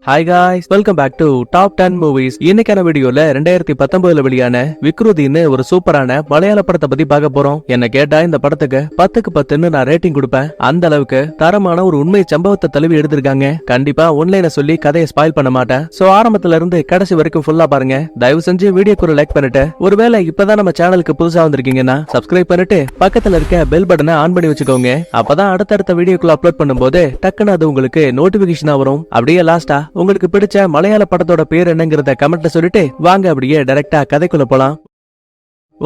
Hi guys, welcome back to Top 10 Movies. இன்னைக்கான வீடியோல 2019 வெளியான விக்ருதின்னு ஒரு சூப்பரான மலையாள படத்தை பத்தி பார்க்க போறோம். என்ன கேட்டா இந்த படத்துக்கு 10க்கு 10ன்னு நான் ரேட்டிங் கொடுப்பேன். அந்த அளவுக்கு தரமான ஒரு உண்மை சம்பவத்தை தழுவி எடுத்திருக்காங்க. கண்டிப்பா ஒன்லைனை சொல்லி கதையை ஸ்பாயில் பண்ண மாட்டேன். சோ ஆரம்பத்துல இருந்து கடைசி வரைக்கும் ஃபுல்லா பாருங்க. தயவு செஞ்சு வீடியோக்கு ஒரு லைக் பண்ணிட்டு, ஒருவேளை இப்பதான் நம்ம சேனலுக்கு புதுசா வந்திருக்கீங்கன்னா சப்ஸ்கிரைப் பண்ணிட்டு பக்கத்துல இருக்க பெல் பட்டனை ஆன் பண்ணி வச்சுக்கோங்க. அப்பதான் அடுத்தடுத்த வீடியோக்குள்ள அப்லோட் பண்ணும்போது டக்குன்னு அது உங்களுக்கு நோட்டிபிகேஷனா வரும். அப்படியே லாஸ்டா உங்களுக்கு பிடிச்ச மலையாள படத்தோட பேர் என்னங்கறத கமெண்ட்ல சொல்லிட்டு வாங்க அப்படியே டைரக்டா கதைக்குள்ள போலாம்.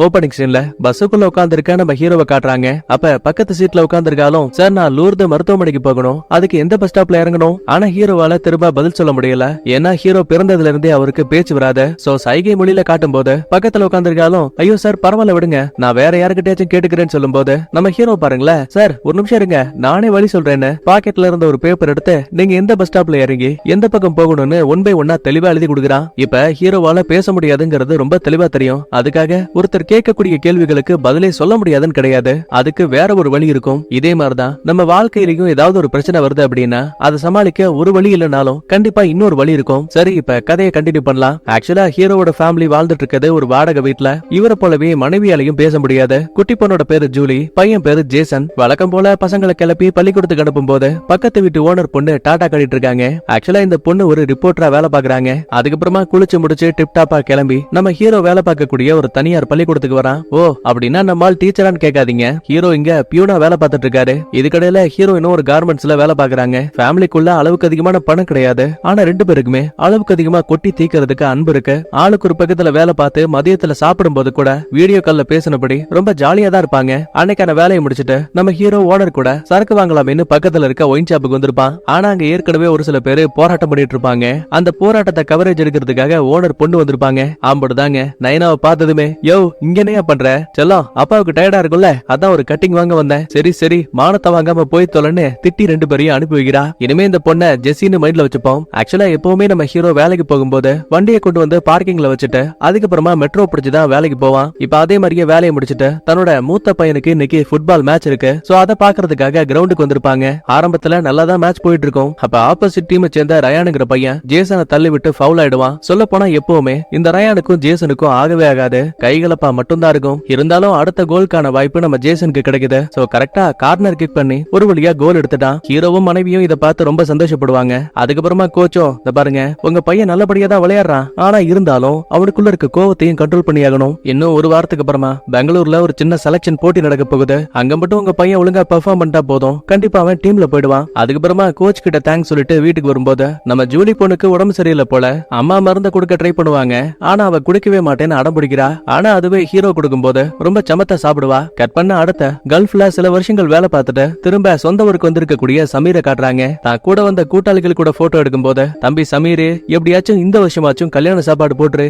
ஓபனிங் சீன்ல பஸ்ஸுக்குள்ள உட்கார்ந்திருக்க நம்ம ஹீரோவை காட்டுறாங்க. அப்ப பக்கத்து சீட்ல உட்கார்ந்திருக்காலும், சார் நான் லூர்து மருத்துவமனைக்கு போகணும், அதுக்கு எந்த பஸ் ஸ்டாப்ல இறங்கணும்? ஆனா ஹீரோவால திரும்ப பதில் சொல்ல முடியல. ஏன்னா ஹீரோ பிறந்ததுல இருந்தே அவருக்கு பேச்சு வராது. சோ சைகை மொழியில காட்டும் போது பக்கத்துல உட்கார்ந்திருக்காலும், ஐயோ சார் பரவாயில்ல விடுங்க, நான் வேற யாருக்கிட்டயாச்சும் கேட்டுக்கிறேன்னு சொல்லும் போது நம்ம ஹீரோ பாருங்களேன், சார் ஒரு நிமிஷம் இருங்க நானே வழி சொல்றேன்னு பாக்கெட்ல இருந்த ஒரு பேப்பர் எடுத்து நீங்க எந்த பஸ் ஸ்டாப்ல இறங்கி எந்த பக்கம் போகணும்னு ஒன் பை ஒன்னா தெளிவா எழுதி கொடுக்குறான். இப்ப ஹீரோவால பேச முடியாதுங்கிறது ரொம்ப தெளிவா தெரியும். அதுக்காக ஒருத்தர் கேட்கக்கூடிய கேள்விகளுக்கு பதிலே சொல்ல முடியாதுன்னு கிடையாது, அதுக்கு வேற ஒரு வழி இருக்கும். இதே மாதிரிதான் நம்ம வாழ்க்கையிலையும் ஏதாவது ஒரு பிரச்சனை வருது அப்படின்னா அதை சமாளிக்க ஒரு வழி இல்லைனாலும் கண்டிப்பா இன்னொரு வழி இருக்கும். சரி இப்ப கதையை கண்டினியூ பண்ணலாம். ஆக்சுவலா ஹீரோவோட ஃபேமிலி வாழ்ந்துட்டு இருக்கிறது ஒரு வாடகை வீட்டுல. இவரை போலவே மனைவியாலையும் பேச முடியாது. குட்டி பொண்ணோட பேரு ஜூலி, பையன் பேரு ஜேசன். வழக்கம் போல பசங்களை கிளப்பி பள்ளிக்கூடத்துக்கு அனுப்பும் போது பக்கத்து வீட்டு ஓனர் பொண்ணு டாடா கட்டிட்டு இருக்காங்க. ஆக்சுவலா இந்த பொண்ணு ஒரு ரிப்போர்ட்டரா வேலை பாக்குறாங்க. அதுக்கப்புறமா குளிச்சு முடிச்சு டிப் டாப்பா கிளம்பி நம்ம ஹீரோ வேலை பார்க்கக்கூடிய ஒரு தனியார் பள்ளிக்கூடத்துக்கு வரான். ஓ அப்படின்னா நம்மால் டீச்சரான்னு கேட்காதீங்க, ஹீரோ இங்க பியூனா வேலை பார்த்துட்டு இருக்காரு. இதுக்கடையில ஹீரோ இன்னும் ஒரு கார்மெண்ட்ஸ்ல வேலை பாக்குறாங்க. ஃபேமிலிக்குள்ள அளவுக்கு அதிகமான பணம் கிடையாது, ஆனா ரெண்டு பேருக்குமே அளவுக்கு அதிகமா கொட்டி தீக்கிறதுக்கு அன்பு இருக்கு. ஆளுக்கு ஒரு பக்கத்துல வேலை பார்த்து மதியத்துல சாப்பிடும் போது கூட வீடியோ கால்ல பேசினபடி ரொம்ப ஜாலியா தான் இருப்பாங்க. அன்னைக்கான வேலையை முடிச்சிட்டு நம்ம ஹீரோ ஓனர் கூட சரக்கு வாங்கலாம்னு பக்கத்துல இருக்க ஒயின் ஷாப்புக்கு வந்திருப்பான். ஆனா அங்க ஏற்கனவே ஒரு சில பேரு போராட்டம் பண்ணிட்டு இருப்பாங்க. அந்த போராட்டத்தை கவரேஜ் எடுக்கிறதுக்காக ஓனர் பொண்ணு வந்திருப்பாங்க. ஆம்படுதாங்க நயனாவை பார்த்ததுமே, யோ இங்கனையா பண்ற செல்லம், அப்பாவுக்கு டயர்டா இருக்கும்ல, அதான் ஒரு கட்டிங் வாங்க வந்தேன். சரி சரி மானத்தை வாங்காம போய் தொலைன்னு திட்டி ரெண்டு பேரையும் அனுப்பி வைக்கிறா. இனிமே இந்த பொண்ண ஜெஸின்னு மைண்ட்ல வச்சுப்போம். ஆக்சுவலா எப்பவுமே நம்ம ஹீரோ வேலைக்கு போகும்போது வண்டியை கொண்டு வந்து பார்க்கிங்ல வச்சுட்டு அதுக்கப்புறமா மெட்ரோ பிடிச்சுதான் வேலைக்கு போவான். இப்ப அதே மாதிரியே வேலையை முடிச்சுட்டு தன்னோட மூத்த பையனுக்கு இன்னைக்கு ஃபுட்பால் மேட்ச் இருக்கு, சோ அதை பாக்குறதுக்காக கிரவுண்டுக்கு வந்திருப்பாங்க. ஆரம்பத்துல நல்லா தான் மேட்ச் போயிட்டு இருக்கும். அப்ப ஆப்போசிட் டீமை சேர்ந்த ரயானுங்கிற பையன் ஜேசனை தள்ளி விட்டு ஃபவுல் ஆயிடுவான். சொல்ல போனா எப்பவுமே இந்த ரயானுக்கும் ஜேசனுக்கும் ஆகவே ஆகாது, கைகளப்பா மட்டும் தான் இருக்கும். இருந்தாலும் அடுத்த கோல்கான வாய்ப்பு நம்ம ஜேசனுக்கு கிடைக்குது. சோ கரெக்டா கார்னர் கிக் பண்ணி ஒரு வழியா கோல் எடுத்துட்டான். ஹீரோவும் மனைவியும் இதை பார்த்து ரொம்ப சந்தோஷப்படுவாங்க. அதுக்கப்புறமா கோச்சோ, இந்த பாருங்க உங்க பையன் நல்லபடியா தான் விளையாடுறான், ஆனா இருந்தாலும் அவனுக்குள்ள இருக்க கோவத்தையும் கண்ட்ரோல் பண்ணி ஆகணும். இன்னும் ஒரு வாரத்துக்கு அப்புறமா பெங்களூர்ல ஒரு சின்ன செலக்ஷன் போட்டி நடக்க போகுது. அங்க மட்டும் உங்க பையன் ஒழுங்கா பெர்ஃபார்ம் பண்ணிட்டா போதும், கண்டிப்பா அவன் டீம்ல போயிடுவான். அதுக்கப்புறமா கோச் கிட்ட தேங்க்ஸ் சொல்லிட்டு வீட்டுக்கு வரும்போது நம்ம ஜூலி பொண்ணுக்கு உடம்பு சரியில்லை போல. அம்மா மருந்த கொடுக்க ட்ரை பண்ணுவாங்க, ஆனா அவ குடிக்கவே மாட்டேன்னு அடம் பிடிக்கிறா. ஆனா அதுவே ஹீரோ கொடுக்கும்போது ரொம்ப சமத்தா சாப்பிடுவா. கட் பண்ண அடுத்த கல்ஃப்ல சில வருஷங்கள் வேலை பார்த்துட்டு திரும்ப சொந்த ஊருக்கு வந்திருக்கக்கூடிய சமீரை காட்டுறாங்க. தான் கூட வந்த கூட்டாளிகள் கூட போட்டோ எடுக்கும் போது, தம்பி சமீர் எப்படியாச்சும் இந்த வருஷமாச்சும் கல்யாண சாப்பாடு போட்டுரு,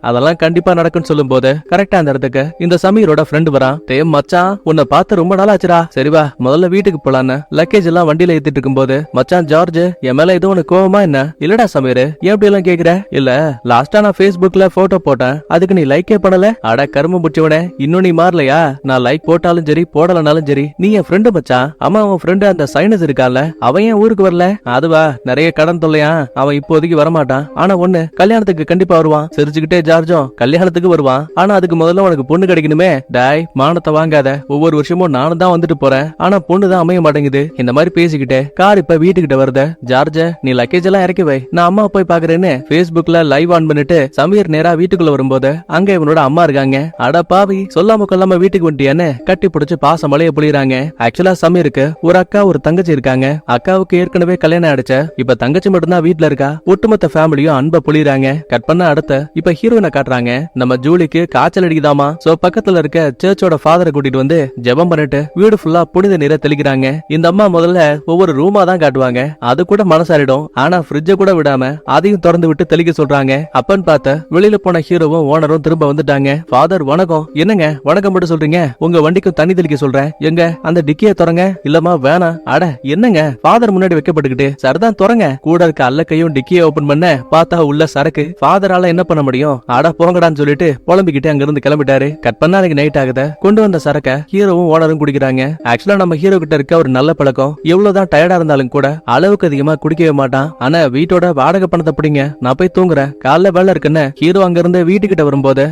அதெல்லாம் கண்டிப்பா நடக்கும்னு சொல்லும் போது கரெக்டா அந்த இடத்துக்கு இந்த சமீரோட ஃப்ரெண்ட் வரான். தேம் மச்சான் உன்னை பார்த்து ரொம்ப நாள் ஆச்சுரா, சரிவா முதல்ல வீட்டுக்கு போலான்னு லக்கேஜ் எல்லாம் வண்டியில ஏத்திட்டு இருக்கும் போது, மச்சான் ஜார்ஜ் என் மேல ஏதோ உனக்கு கோவமா என்ன? இல்லடா சமீர் ஏன் அப்படி எல்லாம் கேக்குற? இல்ல லாஸ்டா நான் Facebookல போட்டோ போட்டேன், அதுக்கு நீ லைக்கே பண்ணல. அட கரும புடிச்சவனே, இன்னும் நீ மாறலையா? நான் லைக் போட்டாலும் சரி போடலனாலும் சரி நீ என் ஃப்ரெண்டு மச்சான். அம்மா அவன் ஃப்ரெண்டு அந்த சைனஸ் இருக்கால, அவன் ஏன் ஊருக்கு வரல? அதுவா நிறைய கடன் தொல்லையா, அவன் இப்போதைக்கு வரமாட்டான், ஆனா ஒண்ணு கல்யாணத்துக்கு கண்டிப்பா வருவான். சிரிச்சுக்கிட்டே ஜார்ஜும் கல்யாணத்துக்கு வருவான், ஆனா அதுக்கு முதல்ல உனக்கு பொண்ணு கிடைக்கணுமே. டாய் மானத்தை வாங்காத, ஒவ்வொரு வருஷமும் நானும் தான் வந்துட்டு போறேன், ஆனா பொண்ணு தான் அமைய மாட்டேங்குது. இந்த மாதிரி பேசிக்கிட்டே கார் இப்ப வீட்டுக்கிட்ட வருது. ஜார்ஜ் நீ லக்கேஜ் எல்லாம் இறக்கி வை, நான் அம்மா போய் பாக்குறேன்னு Facebookல லைவ் ஆன் பண்ணிட்டு சமீர் நேரா வீட்டுக்குள்ள வரும்போது அங்க இவனோட அம்மா இருக்காங்க. அட பாவி சொல்லாம கொல்லாம வீட்டுக்கு வந்துட்டியான்னு கட்டி பிடிச்சு பாச மலைய புளியறாங்க. ஆக்சுவலா சமீருக்கு ஒரு அக்கா ஒரு தங்கச்சி இருக்காங்க. அக்காவுக்கு ஏற்கனவே கல்யாணம் ஆயிடுச்சு, இப்ப தங்கச்சி மட்டும் தான் வீட்டுல இருக்கா. ஒட்டுமொத்த ஃபேமிலியும் அன்ப புளியறாங்க. கட் பண்ண அடுத்த இப்ப ஹீரோயினை காட்டுறாங்க. நம்ம ஜூலிக்கு காய்ச்சல் அடிக்குதாமா. சோ பக்கத்துல இருக்க சர்ச்சோட ஃபாதரை கூட்டிட்டு வந்து ஜெபம் பண்ணிட்டு வீடு ஃபுல்லா புனித நீரை தெளிக்கிறாங்க. இந்த அம்மா முதல்ல ஒவ்வொரு ரூமா தான் காட்டுவாங்க, அது கூட மனசாரிடும். ஆனா ஃப்ரிட்ஜ கூட விடாம அதையும் திறந்து விட்டு தெளிக்க சொல்றாங்க. அப்பன்னு பார்த்த வெளியில போன ஹீரோவும் ஓனரும் திரும்ப வந்துட்டாங்க. ஃபாதர் வணக்கம். என்னங்க வணக்கம் மட்டும் சொல்றீங்க? உங்க வண்டிக்கும் தண்ணி தெளிக்க சொல்றேன். எங்க அந்த டிக்கிய திறங்க. இல்லமா வேணாம். அட என்னங்க ஃபாதர் முன்னாடி வைக்கப்பட்டுக்கிட்டு சரிதான் திறங்க. கூட இருக்க அல்லக்கையும் டிக்கிய ஓபன் பண்ண பார்த்தா உள்ள சரக்கு. ஃபாதரால என்ன பண்ண முடியும்? அட போங்கடான்னு சொல்லிட்டு புலம்பிக்கிட்டு அங்க இருந்து கிளம்பிட்டாரு. கட் பண்ணா எனக்கு நைட் ஆகுது. கொண்டு வந்த சரக்க ஹீரோவும் ஓனரும் குடிக்கிறாங்க. ஆக்சுவலா நம்ம ஹீரோ கிட்ட இருக்க ஒரு நல்ல பழக்கம், எவ்வளவுதான் டயர்டா இருந்தாலும் கூட அளவுக்கு அதிகமா குடிக்கவே மாட்டான். ஆனா வீட்டோட வாடகை பணத்தை பிடிங்க, நான் போய் தூங்குறேன், காலைல வேலை இருக்குன்னு ஹீரோ அங்க இருந்து வீட்டுக்கிட்ட வரும்போது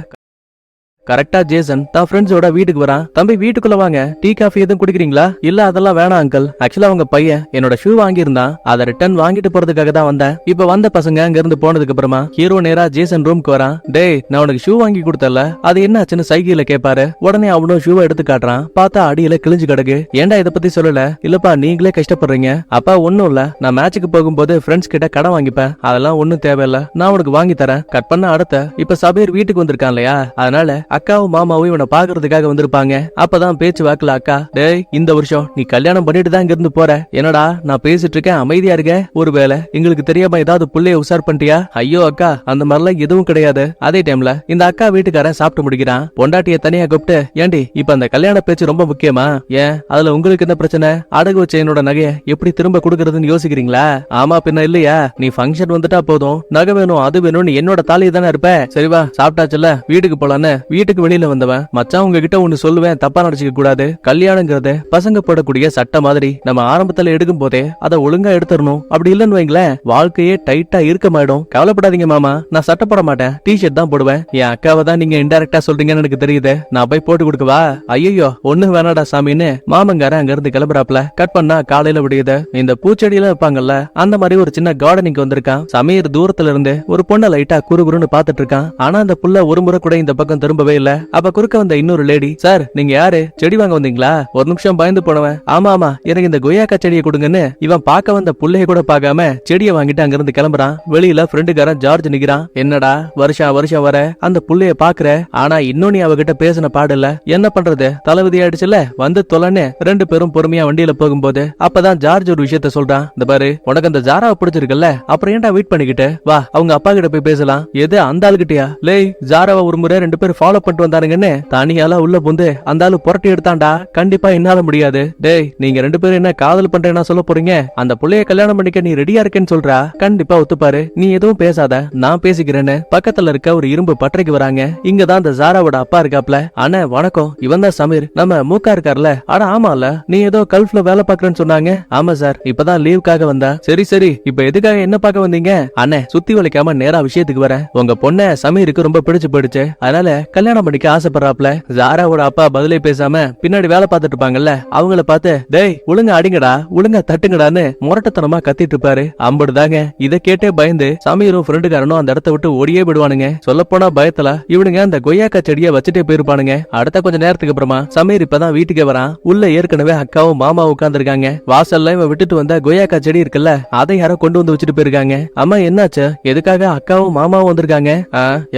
கரெக்டா ஜேசன் தான் ஃப்ரெண்ட்ஸோட வீட்டுக்கு வரான். தம்பி வீட்டுக்குள்ள வாங்க, டீ காஃபி எதுவும் குடிக்கிறீங்களா? இல்ல அதெல்லாம் வேணாம் அங்கிள். ஆக்சுவலா அவங்க பையன் என்னோட ஷூ வாங்கியிருந்தான், அதை ரிட்டர்ன் வாங்கிட்டு போறதுக்காக தான் வந்தேன். இப்ப வந்த பசங்க அங்க இருந்து போனதுக்கு அப்புறமா ஹீரோ நேரா ஜேசன் ரூம்க்கு வரான். டேய் நான் உனக்கு ஷூ வாங்கி கொடுத்தல, அது என்ன ஆச்சுன்னு சைக்கிள்ல கேட்பாரு. உடனே அவனும் ஷூவை எடுத்து காட்டுறான். பார்த்தா அடியில கிழிஞ்சு கிடக்கு. ஏன்டா இதை பத்தி சொல்லல? இல்லப்பா நீங்களே கஷ்டப்படுறீங்க. அப்பா ஒண்ணும் இல்ல, நான் மேட்சுக்கு போகும்போது ஃப்ரெண்ட்ஸ் கிட்ட கடன் வாங்கிப்பேன், அதெல்லாம் ஒண்ணும் தேவையில்ல, நான் உனக்கு வாங்கி தரேன். கட் பண்ண அடுத்த இப்ப சபீர் வீட்டுக்கு வந்திருக்கான் இல்லையா, அதனால அக்காவும் மாமாவும் இவனை பாக்குறதுக்காக வந்திருப்பாங்க. அப்பதான் பேச்சு வாக்குல அக்கா, டேய் இந்த வருஷம் நீ கல்யாணம் பண்ணிட்டு தான் இங்க இருந்து போற. என்னடா நான் பேசிட்டு இருக்கேன் அமைதியா இருக்க? ஒருவேளை எங்களுக்கு தெரியாம ஏதாவது புள்ளைய உசார் பண்ணிட்டியா? ஐயோ அக்கா அந்த மாதிரிலாம் எதுவும் கிடையாது. அதே டைம்ல இந்த அக்கா வீட்டுக்காரன் சாப்பிட்டு முடிக்கிறான். பொண்டாட்டிய தனியா கூப்பிட்டு, ஏண்டி இப்ப அந்த கல்யாண பேச்சு ரொம்ப முக்கியமா? ஏன் அதுல உங்களுக்கு என்ன பிரச்சனை? அடகு வச்ச என்னோட நகைய எப்படி திரும்ப கொடுக்கறதுன்னு யோசிக்கிறீங்களா? ஆமா பின்ன இல்லையா? நீ ஃபங்க்ஷன் வந்துட்டா போதும், நகை வேணும் அது வேணும்னு என்னோட தாலியை தானே இருப்ப. சரிவா சாப்பிட்டாச்சுல வீட்டுக்கு போலான்னு வீட்டுக்கு வெளியில வந்தவன், மச்சான் உங்ககிட்ட ஒண்ணு சொல்லுவேன், தப்பா நினைச்சுக்க கூடாது. கல்யாணங்கிறது பசங்க போடக்கூடிய சட்ட மாதிரி, நம்ம ஆரம்பத்துல எடுக்கும் போதே அதை ஒழுங்கா எடுத்துடணும். அப்படி இல்லன்னு வைங்களேன் வாழ்க்கையே டைட்டா இருக்கமாயிடும். கவலைப்படாதீங்க மாமா, நான் சட்டை போட மாட்டேன், டிஷர்ட் தான் போடுவேன். என் அக்காவை தான் நீங்க இன்டைரக்டா சொல்றீங்கன்னு எனக்கு தெரியுது, நான் போய் போட்டு கொடுக்கவா? ஐயோ ஒண்ணு வேணாடா சாமின்னு மாமங்கார அங்க இருந்து கிளம்புறாப்ல. கட் பண்ணா காலையில விடியுது. இந்த பூச்செடியில இருப்பாங்கல்ல அந்த மாதிரி ஒரு சின்ன கார்டனிங் வந்திருக்கான். சமீர் தூரத்துல இருந்து ஒரு பொண்ணை லைட்டா குறுகுறுன்னு பாத்துட்டு இருக்கான். ஆனா அந்த புள்ள ஒரு முறை கூட இந்த பக்கம் திரும்பவே இல்ல. அப்ப குறுக்க வந்த இன்னொரு லேடி, சார் நீங்க யாரு? செடி வாங்க வந்தீங்களா? ஒரு நிமிஷம் பயந்து போனவன், ஆமா ஆமா எனக்கு இந்த கொய்யாக்கா செடியை கொடுங்கன்னு இவன் பார்க்க வந்த புள்ளைய கூட பார்க்காம செடியை வாங்கிட்டு அங்க இருந்து கிளம்புறான். வெளியில ஃப்ரெண்டுக்காரன் ஜார்ஜ் நிக்கிறான். என்னடா வருஷம் வர அந்த புள்ளைய பாக்குற, ஆனா இன்னும் நீ அவகிட்ட பேசின பாடல, என்ன பண்றது தளபதி ஆயிடுச்சுல, வந்து தொலைன்னு ரெண்டு பேரும் பொறுமையா வண்டியில போகும்போது அப்பதான் ஜார்ஜ் ஒரு விஷயத்த சொல்றான். இந்த பாரு உனக்கு அந்த ஜாராவை பிடிச்சிருக்குல்ல, அப்புறம் ஏன்டா வெயிட் பண்ணிக்கிட்டு வா அவங்க அப்பா கிட்ட போய் பேசலாம். எது அந்த ஆளுகிட்டயா? லேய் ஜாராவை ஒரு முறை ரெண்டு பேரும் ஃபாலோ பண்ணிட்டு வந்தாருங்கன்னு தனியால உள்ள புந்து அந்த ஆளு புரட்டி எடுத்தாண்டா. கண்டிப்பா என்னால முடியாது. டேய் நீங்க ரெண்டு பேரும் என்ன காதல் பண்றேன்னா சொல்ல போறீங்க? அந்த புள்ளைய கல்யாணம் பண்ணிக்க நீ ரெடியா இருக்கேன்னு சொல்றா? கண்டிப்பா ஒத்துப்பாரு, நீ எதுவும் பேசாத நான் பேசிக்கிறேன்னு பக்கத்துல இருக்க ஒரு இரும்பு பட்டறைக்கு வராங்க. இங்கதான் அந்த ஜாராவோட அப்பா இருக்காப்ல. அண்ணா வணக்கம், இவன் தான் சமீர், நம்ம மூக்கா இருக்கார்ல. அட ஆமால, நீ ஏதோ கல்ஃப்ல வேலை பாக்குறேன்னு சொன்னாங்க. ஆமா சார், இப்பதான் லீவுக்காக வந்தா. சரி சரி, இப்ப எதுக்காக என்ன பார்க்க வந்தீங்க? அண்ணே சுத்தி வளைக்காம நேரா விஷயத்துக்கு வரேன். உங்க பொண்ண சமீருக்கு ரொம்ப பிடிச்சு போயிடுச்சு, அதனால கல்யாணம் பண்ணிக்க ஆசைப்படுறாப்ல. ஜாராவோட அப்பா பதிலே பேசாம பின்னாடி வேலை பார்த்துட்டு இருப்பாங்கல்ல அவங்கள பார்த்து, டேய் ஒழுங்கா அடிங்கடா ஒழுங்கா தட்டுங்கடான்னு முரட்டத்தனமா கத்திட்டு இருப்பாரு. அம்படுதாங்க. இதை கேட்டே பயந்து சமீரும் ஃப்ரெண்டுக்காரனும் அந்த இடத்த விட்டு ஓடியே விடுவானுங்க. சொல்ல போனா பயத்துல இவனுங்க அந்த கொய்யாக்கா செடியை வச்சுட்டே போயிருப்பானுங்க. அடுத்த கொஞ்ச நேரத்துக்கு அப்புறமா சமீர் இப்பதான் வீட்டுக்கே வரான். உள்ள ஏற்கனவே அக்காவும் மாமாவும் உட்கார்ந்து இருக்காங்க. வாசல்ல இவன் விட்டுட்டு வந்த கொய்யாக்கா செடி இருக்குல்ல அதை யாரோ கொண்டு வந்து வச்சுட்டு போயிருக்காங்க. அம்மா என்னாச்சு, எதுக்காக அக்காவும் மாமாவும் வந்திருக்காங்க?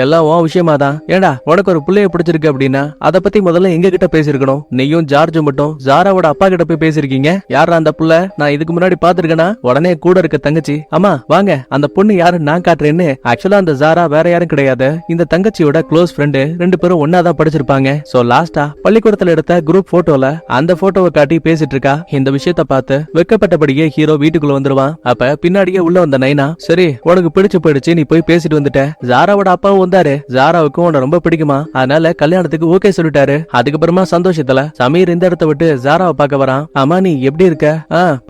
எல்லாம் உன் விஷயமா தான். ஏண்டா உனக்கு ஒரு புள்ளைய பிடிச்சிருக்கு அப்படின்னா அதை பத்தி முதல்ல எங்க கிட்ட பேசிருக்கணும். நீயும் ஜார்ஜ் மட்டும் ஜாராவோட அப்பா கிட்ட போய் பேசிருக்கீங்க. யாரா அந்த புள்ள? நான் இதுக்கு முன்னாடி பாத்துருக்கேனா? உடனே கூட இருக்க தங்கச்சி, அம்மா வாங்க அந்த பொண்ணு யாருன்னு நான் காட்டுறேன்னு. ஆக்சுவலா அந்த ஜாரா வேற யாரும் கிடையாது, இந்த தங்கச்சியோட க்ளோஸ் ஃப்ரெண்டு. ரெண்டு பேரும் ஒன்னாதான் படிச்சிருப்பாங்க. சோ லாஸ்டா பள்ளிக்கூடத்துல எடுத்த குரூப் போட்டோல அந்த போட்டோவை காட்டி பேசிட்டு இருக்கா. இந்த விஷயத்த பார்த்து வெக்கப்பட்டபடியே ஹீரோ வீட்டுக்குள்ள வந்துருவான். அப்ப பின்னாடியே உள்ள வந்த நைனா, சரி உனக்கு பிடிச்சு போயிடுச்சு, நீ போய் பேசிட்டு வந்துட்ட. ஜாராவோட அப்பாவும் வந்தாரு, ஜாராவுக்கும் உன்னை ரொம்ப பிடிக்குமா, அதனால கல்யாணத்துக்கு ஓகே சொல்லிட்டாரு. அதுக்கப்புறமா சந்தோஷத்துல சமீர் இந்த இடத்த விட்டு ஜாராவை பார்க்க வரான். ஆமா நீ எப்படி இருக்க?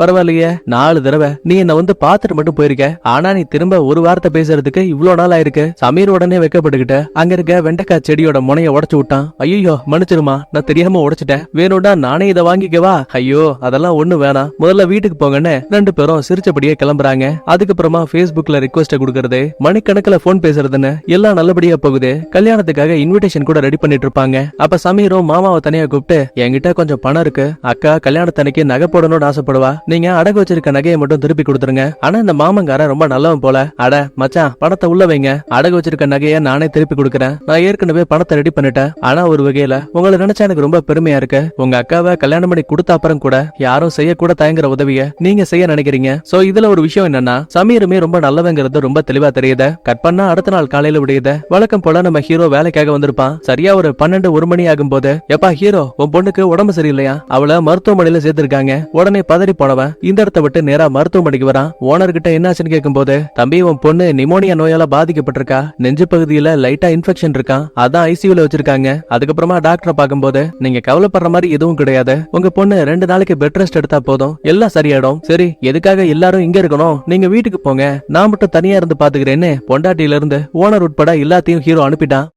பரவாயில்லையே, 4 தடவை நீ என்ன வந்து பாத்துட்டு மட்டும் போயிருக்க, ஆனா நீ திரும்ப ஒரு வார்த்தை பேசுறதுக்கு இவ்வளவு நாள் ஆயிருக்கு. சமீர் உடனே வெக்கப்பட்டுக்கிட்டு அங்க இருக்க வெண்டைக்காய் செடியோட முனைய உடைச்சு விட்டான். ஐயோ மன்னிச்சிருமா, நான் தெரியாம உடைச்சிட்டேன், வேணும்டா நானே இதை வாங்கிக்கவா? ஐயோ அதெல்லாம் ஒண்ணு வேணாம், முதல்ல வீட்டுக்கு போங்கன்னு ரெண்டு பேரும் சிரிச்சபடியே கிளம்புறாங்க. அதுக்கப்புறமா Facebookல ரிக்வெஸ்ட் கொடுக்கறது, மணிக்கணக்கில் போன் பேசுறதுன்னு எல்லாம் நல்லபடியா போகுது. கல்யாணத்துக்காக இன்விடேஷன் கூட ரெடி பண்ணிட்டு இருப்பாங்க. அப்ப சமீரும் மாமாவை தனியா கூப்பிட்டு, என்கிட்ட கொஞ்சம் பணம் இருக்கு, அக்கா கல்யாணத்தன்னைக்கு நகை போடணும்னு ஆசைப்படுவா, நீங்க அடகு வச்சிருக்க நகையை மட்டும் திருப்பி கொடுத்துருங்க. ஆனா இந்த மாமங்காரன் ரொம்ப நல்லவன் போல. அட மச்சான் பணத்தை உள்ள வைங்க, அடகு வச்சிருக்க நகையை நானே திருப்பி கொடுக்கறேன், நான் ஏற்கனவே பணத்தை ரெடி பண்ணிட்டேன். ஆனா ஒரு வகையில உங்களை நினைச்சா எனக்கு ரொம்ப பெருமையா இருக்கு. உங்க அக்காவை கல்யாணம் பண்ணி கொடுத்த அப்புறம் கூட யாரும் செய்யக்கூட தயங்குற உதவிய நீங்க செய்ய நினைக்கிறீங்க. சோ இதுல ஒரு விஷயம் என்னன்னா, சமீருமே ரொம்ப நல்லவங்கிறது ரொம்ப தெளிவா தெரியுது. கட் பண்ணா அடுத்த நாள் காலையில விடியுது. வழக்கம் போல நம்ம ஹீரோ வேலைக்காக வந்திருப்பாரு. இருப்பான். சரியா ஒரு 12-1 மணி ஆகும் போது, எப்பா ஹீரோ உன் பொண்ணுக்கு உடம்பு சரியில்லையா, அவளை மருத்துவமனையில சேர்த்திருக்காங்க. உடனே பதறி போனவன் இந்த இடத்த விட்டு நேரா மருத்துவமனைக்கு வரான். ஓனர் கிட்ட என்னாச்சுன்னு கேட்கும் போது, தம்பி உன் பொண்ணு நிமோனியா நோயால பாதிக்கப்பட்டிருக்கா, நெஞ்சு பகுதியில லைட்டா இன்ஃபெக்ஷன் இருக்கான், அதான் ஐசியூல வச்சிருக்காங்க. அதுக்கப்புறமா டாக்டரை பார்க்கும்போது, நீங்க கவலைப்படுற மாதிரி எதுவும் கிடையாது, உங்க பொண்ணு 2 நாளைக்கு பெட் ரெஸ்ட் எடுத்தா போதும், எல்லாம் சரியாயிடும். சரி எதுக்காக எல்லாரும் இங்க இருக்கணும், நீங்க வீட்டுக்கு போங்க, நான் மட்டும் தனியா இருந்து பாத்துக்கிறேன்னு பொண்டாட்டியில இருந்து ஓனர் உட்பட எல்லாத்தையும் ஹீரோ அனுப்பிட்டான்.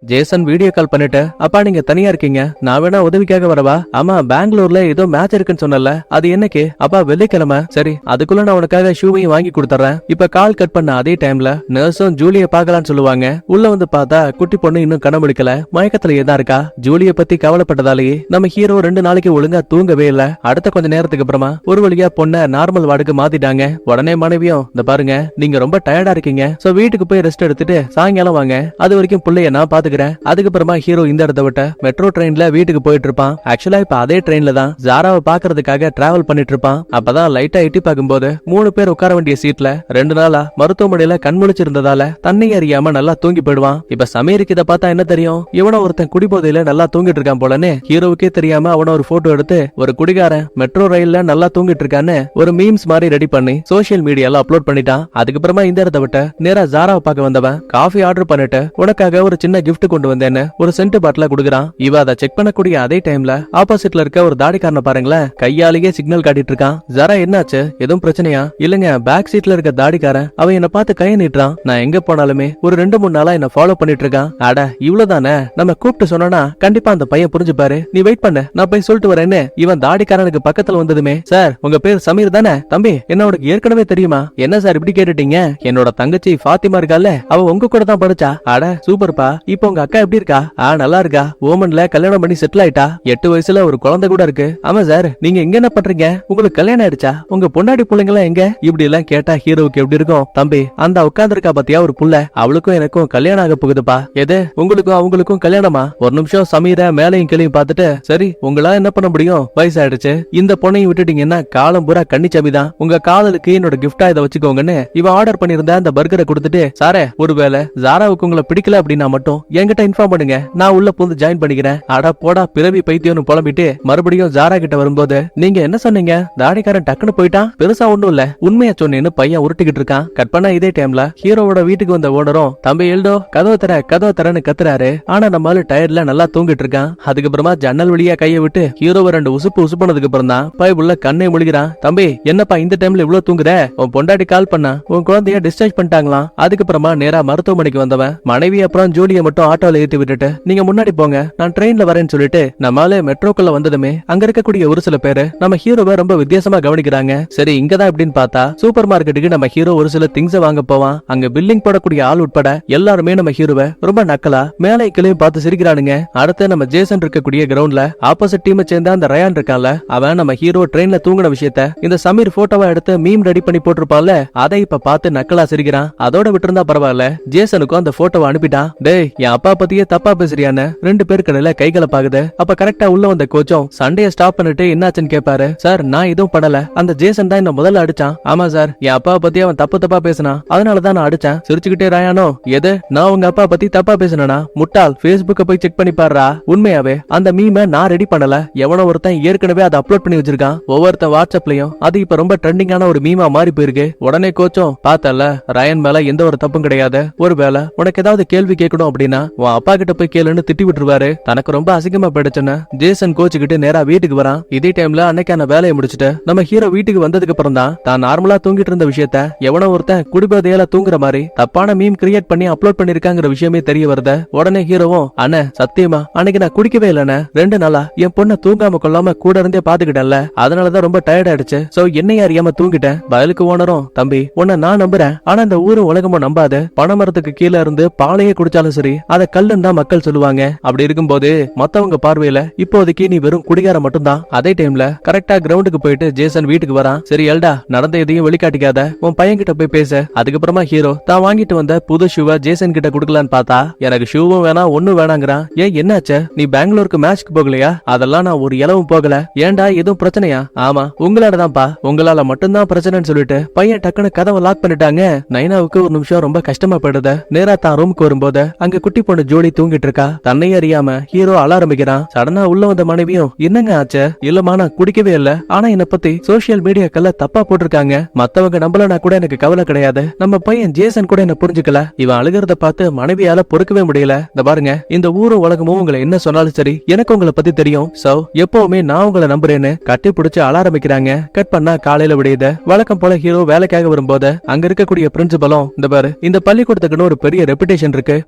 ஜேசன் வீடியோ கால் பண்ணிட்டு, அப்பா நீங்க தனியா இருக்கீங்க, நான் வேணா உதவிக்காக வரவா? ஆமா பெங்களூர்ல ஏதோ மேட்ச் இருக்குன்னு சொன்னல, அது என்னைக்கு? அப்பா வெள்ளிக்கிழமை. சரி அதுக்குள்ள நான் உனக்காக ஷூவையும் வாங்கி கொடுத்துறேன். இப்ப கால் கட் பண்ண அதே டைம்ல நர்ஸும் ஜூலிய பாக்கலாம்னு சொல்லுவாங்க. உள்ள வந்து பார்த்தா குட்டி பொண்ணு இன்னும் கணமுடிக்கல, மயக்கத்திலேயே தான் இருக்கா. ஜூலிய பத்தி கவலைப்பட்டதாலேயே நம்ம ஹீரோ 2 நாளைக்கு ஒழுங்கா தூங்கவே இல்ல. அடுத்த கொஞ்ச நேரத்துக்கு அப்புறமா ஒரு வழியா பொண்ண நார்மல் வார்டுக்கு மாத்திட்டாங்க. உடனே மனைவியும், இந்த பாருங்க நீங்க ரொம்ப டயர்டா இருக்கீங்க, சோ வீட்டுக்கு போய் ரெஸ்ட் எடுத்துட்டு சாயங்காலம் வாங்க, அது வரைக்கும் பிள்ளைய நான் பாத்துக்கிறேன். அதுக்கப்புறமா ஹீரோ இந்த இடத்த விட்டு மெட்ரோ ட்ரெயின்ல வீட்டுக்கு போயிட்டு இருப்பான். ஆக்சுவலா இப்ப அதே ட்ரெயின்ல தான் ஜாராவை பாக்குறதுக்காக டிராவல் பண்ணிட்டு இருப்பான். அப்பதான் லைட்டா எட்டி பார்க்கும்போது 3 பேர் உட்கார வேண்டிய சீட்ல 2 நாளா மருத்துவமனையில கண்முழிச்சிருந்ததால தண்ணி அறியாம நல்லா தூங்கி போயிடுவான். இப்ப சமீருக்கு இதை பார்த்தா என்ன தெரியும், இவன ஒருத்தன் குடிபோதையில நல்லா தூங்கிட்டு இருக்கான் போலன்னு ஹீரோவுக்கே தெரியாம அவன ஒரு போட்டோ எடுத்து, ஒரு குடிகாரன் மெட்ரோ ரயில்ல நல்லா தூங்கிட்டு இருக்கான்னு ஒரு மீம்ஸ் மாதிரி ரெடி பண்ணி சோசியல் மீடியால அப்லோட் பண்ணிட்டான். அதுக்கப்புறமா இந்த இடத்த விட்டு நேரா ஜாராவை பார்க்க வந்தவன் காஃபி ஆர்டர் பண்ணிட்டு, உனக்காக ஒரு சின்ன கிஃப்ட் கொண்டு வந்தேன்னு ஒரு சென்ட் பாட்டில குடுக்குறான். இவ அதை செக் பண்ணக்கூடிய அதே டைம்ல ஆப்போசிட்ல இருக்க ஒரு தாடிக்காரனை பாருங்களேன், கையாலேயே சிக்னல் காட்டிட்டு இருக்கான். ஜரா என்னாச்சு, எதுவும் பிரச்சனையா? இல்லங்க பேக் சீட்ல இருக்க தாடிக்காரன் அவன் என்ன பார்த்து கையை நீட்டுறான், நான் எங்க போனாலுமே ஒரு 2-3 நாளா என்ன ஃபாலோ பண்ணிட்டு இருக்கான். அட இவ்வளவுதானே, நம்ம கூப்பிட்டு சொன்னா கண்டிப்பா அந்த பையன் புரிஞ்சுப்பாரு, நீ வெயிட் பண்ண நான் போய் சொல்லிட்டு வரேன்னு இவன் தாடிக்காரனுக்கு பக்கத்துல வந்ததுமே, சார் உங்க பேர் சமீர் தானே? தம்பி என்ன உனக்கு ஏற்கனவே தெரியுமா? என்ன சார் இப்படி கேட்டுட்டீங்க? என்னோட தங்கச்சி ஃபாத்திமா இருக்கால, அவ உங்க கூட தான் படிச்சா. அட சூப்பர்ப்பா, இப்போ உங்க அக்கா எப்படி இருக்கா? நல்லா இருக்கா, ஓமன்ல கல்யாணம் பண்ணி செட்டில் ஆயிட்டா, 8 வயசுல ஒரு குழந்தை கூட இருக்கு. ஆமா சார் நீங்க எங்க என்ன பண்றீங்க, உங்களுக்கு கல்யாணம் ஆயிடுச்சா, உங்க பொண்டாடி பிள்ளைங்க எல்லாம் எங்க? இப்படி எல்லாம் கேட்டா ஹீரோவுக்கு எப்படி இருக்கும்? தம்பி அந்த உட்கார்ந்து இருக்கா பாத்தியா ஒரு புள்ள, அவளுக்கும் எனக்கும் கல்யாணம் ஆக போகுதுப்பா. எது உங்களுக்கும் அவங்களுக்கும் கல்யாணமா? ஒரு நிமிஷம் சமீர மேலையும் கிளையும் பார்த்துட்டு, சரி உங்களா என்ன பண்ண முடியும், வயசாயிடுச்சு, இந்த பொண்ணையும் விட்டுட்டீங்கன்னா காலம் பூரா கன்னிச்சாமிதான், உங்க காதலுக்கு என்னோட கிஃப்டா இதை வச்சுக்கோங்கன்னு இவ ஆர்டர் பண்ணிருந்த அந்த பர்கரை கொடுத்துட்டு, சாரே ஒருவேளை ஜாராவுக்கு உங்களை பிடிக்கல அப்படின்னா மட்டும் என்கிட்ட இன்ஃபார்ம் பண்ணுங்க, நான் உள்ள புந்து ஜாயின் பண்ணிக்கிறேன். அட போடா பிறவி பைத்தியம்னு புலம்பிட்டு மறுபடியும் ஜாரா கிட்ட வரும்போது, நீங்க என்ன சொன்னீங்க, தாடிக்காரன் டக்குன்னு போயிட்டான், பெருசா ஒண்ணும் இல்ல உண்மையா சொன்னேன்னு பையன் உருட்டிக்கிட்டு இருக்கான். கட் பண்ணா இதே டைம்ல ஹீரோவோட வீட்டுக்கு வந்த ஓனரும், தம்பி எல்டோ கதவை தரன்னு கத்துறாரு. ஆனா நம்மளால டயர்ட்ல நல்லா தூங்கிட்டு இருக்கான். அதுக்கப்புறமா ஜன்னல் வழியா கையை விட்டு ஹீரோவை 2 உசுப்புனதுக்கு அப்புறம் தான் பைபுள்ள கண்ணை முழுகிறான். தம்பி என்னப்பா இந்த டைம்ல இவ்வளவு தூங்குற, உன் பொண்டாட்டி கால் பண்ணா, உன் குழந்தைய டிஸ்சார்ஜ் பண்ணிட்டாங்களாம். அதுக்கப்புறமா நேரா மருத்துவமனைக்கு வந்தவன் மனைவி அப்புறம் ஜூலியை மட்டும் ஆட்டோல ஏத்தி விட்டுட்டு, நீங்க முன்னாடி போங்க நான் ட்ரெயின்ல வரேன்னு சொல்லிட்டு நம்மால மெட்ரோக்குள்ள வந்ததுமே அங்க இருக்கக்கூடிய ஒரு சில பேரு நம்ம ஹீரோவை ரொம்ப வித்தியாசமா கவனிக்கிறாங்க. சரி இங்கதான் எப்படின்னு பார்த்தா சூப்பர் மார்க்கெட்டுக்கு நம்ம ஹீரோ ஒரு சில திங்ஸ் வாங்க போவான். அங்க பில்லிங் போடக்கூடிய ஆள் உட்பட எல்லாருமே நம்ம ஹீரோவை ரொம்ப நக்கலா மேலே கிளையும் பார்த்து சிரிக்கிறானுங்க. அடுத்து நம்ம ஜேசன் இருக்கக்கூடிய கிரவுண்ட்ல ஆப்போசிட் டீமை சேர்ந்த அந்த ரயான் இருக்கான்ல, அவன் நம்ம ஹீரோ ட்ரெயின்ல தூங்கின விஷயத்த இந்த சமீர் போட்டோவா எடுத்து மீம் ரெடி பண்ணி போட்டிருப்பான்ல, அதை இப்ப பார்த்து நக்கலா சிரிக்கிறான். அதோட விட்டுருந்தா பரவாயில்ல, ஜேசனுக்கும் அந்த போட்டோவை அனுப்பிட்டான். டேய் என் அப்பா பத்தியே தப்பா பேசுறியான்னு 2 பேருக்கு இடையில கைகளை பாக்குது. அப்ப கரெக்டா உள்ள வந்த கோச்சும் சண்டைய ஸ்டாப் பண்ணிட்டு என்னாச்சுன்னு கேட்பாரு. சார் நான் எதுவும் பண்ணல, அந்த ஜேசன் தான் என்ன முதல்ல அடிச்சான். ஆமா சார் என் அப்பா பத்தி அவன் தப்பா பேசினான், அதனாலதான் நான் அடிச்சேன். சிரிச்சுக்கிட்டே ராயானோ, எது நான் உங்க அப்பா பத்தி தப்பா பேசினா? முட்டாள் பேஸ்புக்க போய் செக் பண்ணி பாருடா, உண்மையாவே அந்த மீமை நான் ரெடி பண்ணல, எவனோ ஒருத்தன் ஏற்கனவே அதை அப்லோட் பண்ணி வச்சிருக்கான். ஒவ்வொருத்தன் வாட்ஸ்அப்லயும் அது இப்ப ரொம்ப ட்ரெண்டிங்கான ஒரு மீமா மாறி போயிருக்கு. உடனே கோச்சும், பார்த்தல ரயன் மேல எந்த ஒரு தப்பும் கிடையாது, ஒருவேளை உனக்கு ஏதாவது கேள்வி கேட்கணும் அப்படின்னா உன் அப்பா கிட்ட போய் கேளுன்னு திட்டி விட்டுருவாரு. தனக்கு ரொம்ப அசிங்கமா போயிடுச்சுன்னு ஜேசன் கோச்சுக்கிட்டு நேரா வீட்டுக்கு வரான். இதே டைம்ல அன்னைக்கான வேலையை முடிச்சுட்டு நம்ம ஹீரோ வீட்டுக்கு வந்ததுக்கு அப்புறம் தான் தான் நார்மலா தூங்கிட்டு இருந்த விஷயத்த எவனோ ஒருத்தன் குடிபோதையால தூங்குற மாதிரி தப்பான மீம் கிரியேட் பண்ணி அப்லோட் பண்ணிருக்காங்கிற விஷயமே தெரிய வருது. உடனே ஹீரோவும், அண்ணே சத்தியமா அன்னைக்கு நான் குடிக்கவே இல்லைன்னு, 2 நாளா என் பொண்ணை தூங்காம கொள்ளாம கூட இருந்தே பாத்துக்கிட்டேன்ல, அதனாலதான் ரொம்ப டயர்ட் ஆயிடுச்சு, சோ என்னைய அறியாம தூங்கிட்டேன். பதிலுக்கு ஓனரும், தம்பி உன்னை நான் நம்புறேன், ஆனா இந்த ஊரும் உலகமும் நம்பாது, பனைமரத்துக்கு கீழே இருந்து பாலையே குடிச்சாலும் சரி அத கல்லுன்னு தான் மக்கள் சொல்லுவாங்க. அப்படி இருக்கும்போது மத்தவங்க பார்வையில இப்போதைக்கு நீ வெறும் குடிகார மட்டும்தான். அதே டைம்ல கரெக்டா கிரவுண்டுக்கு போயிட்டு ஜேசன் வீட்டுக்கு வரான். சரி எல்டா நடந்த எதையும் வெளிக்காட்டிக்காத, உன் பையன் கிட்ட போய் பேச. அதுக்கப்புறமா ஹீரோ தான் வாங்கிட்டு வந்த புது ஷூவை ஜேசன் கிட்ட குடுக்கலான்னு பார்த்தா, எனக்கு ஷூவும் வேணாம் ஒண்ணும் வேணாங்கிறான். ஏன் என்னாச்சு, நீ பெங்களூருக்கு மேட்ச்க்கு போகலையா? அதெல்லாம் நான் ஒரு இலவும் போகல. ஏன்டா எதுவும் பிரச்சனையா? ஆமா உங்களால தான்ப்பா, உங்களால மட்டும்தான் பிரச்சனைன்னு சொல்லிட்டு பையன் டக்குன்னு கதவை லாக் பண்ணிட்டாங்க. நைனாவுக்கு ஒரு நிமிஷம் ரொம்ப கஷ்டமா போயிடுது. நேரா தான் ரூமுக்கு வரும்போது அங்க குட்டி பொண்ணு ஜோடி தூங்கிட்டு இருக்கா. தன்னை அறியாம ஹீரோ அழ ஆரம்பிக்கிறான். சடனா உள்ள வந்த மனைவியும் என்னங்க ஆச்சு? இல்லமா நான் குடிக்கவே இல்ல, ஆனா என்ன பத்தி சோசியல் மீடியாக்கள்ல தப்பா போட்டிருக்காங்க. மத்தவங்க நம்பலனா கூட எனக்கு கவலை கிடையாது. நம்ம பையன் ஜேசன் கூட என்ன புரிஞ்சுக்கல. இவன் அழுகிறத பார்த்து மனைவியால பொறுக்கவே முடியல. இந்த பாருங்க, இந்த ஊரும் உலகமும் உங்களை என்ன சொன்னாலும் சரி, எனக்கு உங்களை பத்தி தெரியும். சோ எப்பவுமே நான் உங்களை நம்புறேன்னு கட்டி பிடிச்சு அழ ஆரம்பிக்கிறாங்க. கட் பண்ணா காலையில விடியுது. வழக்கம் போல ஹீரோ வேலைக்காக வரும்போது அங்க இருக்கக்கூடிய பிரின்சிபலும், இந்த பாரு, இந்த பள்ளிக்கூடத்துக்குன்னு ஒரு பெரிய ரெப்புடேஷன் இருக்கு.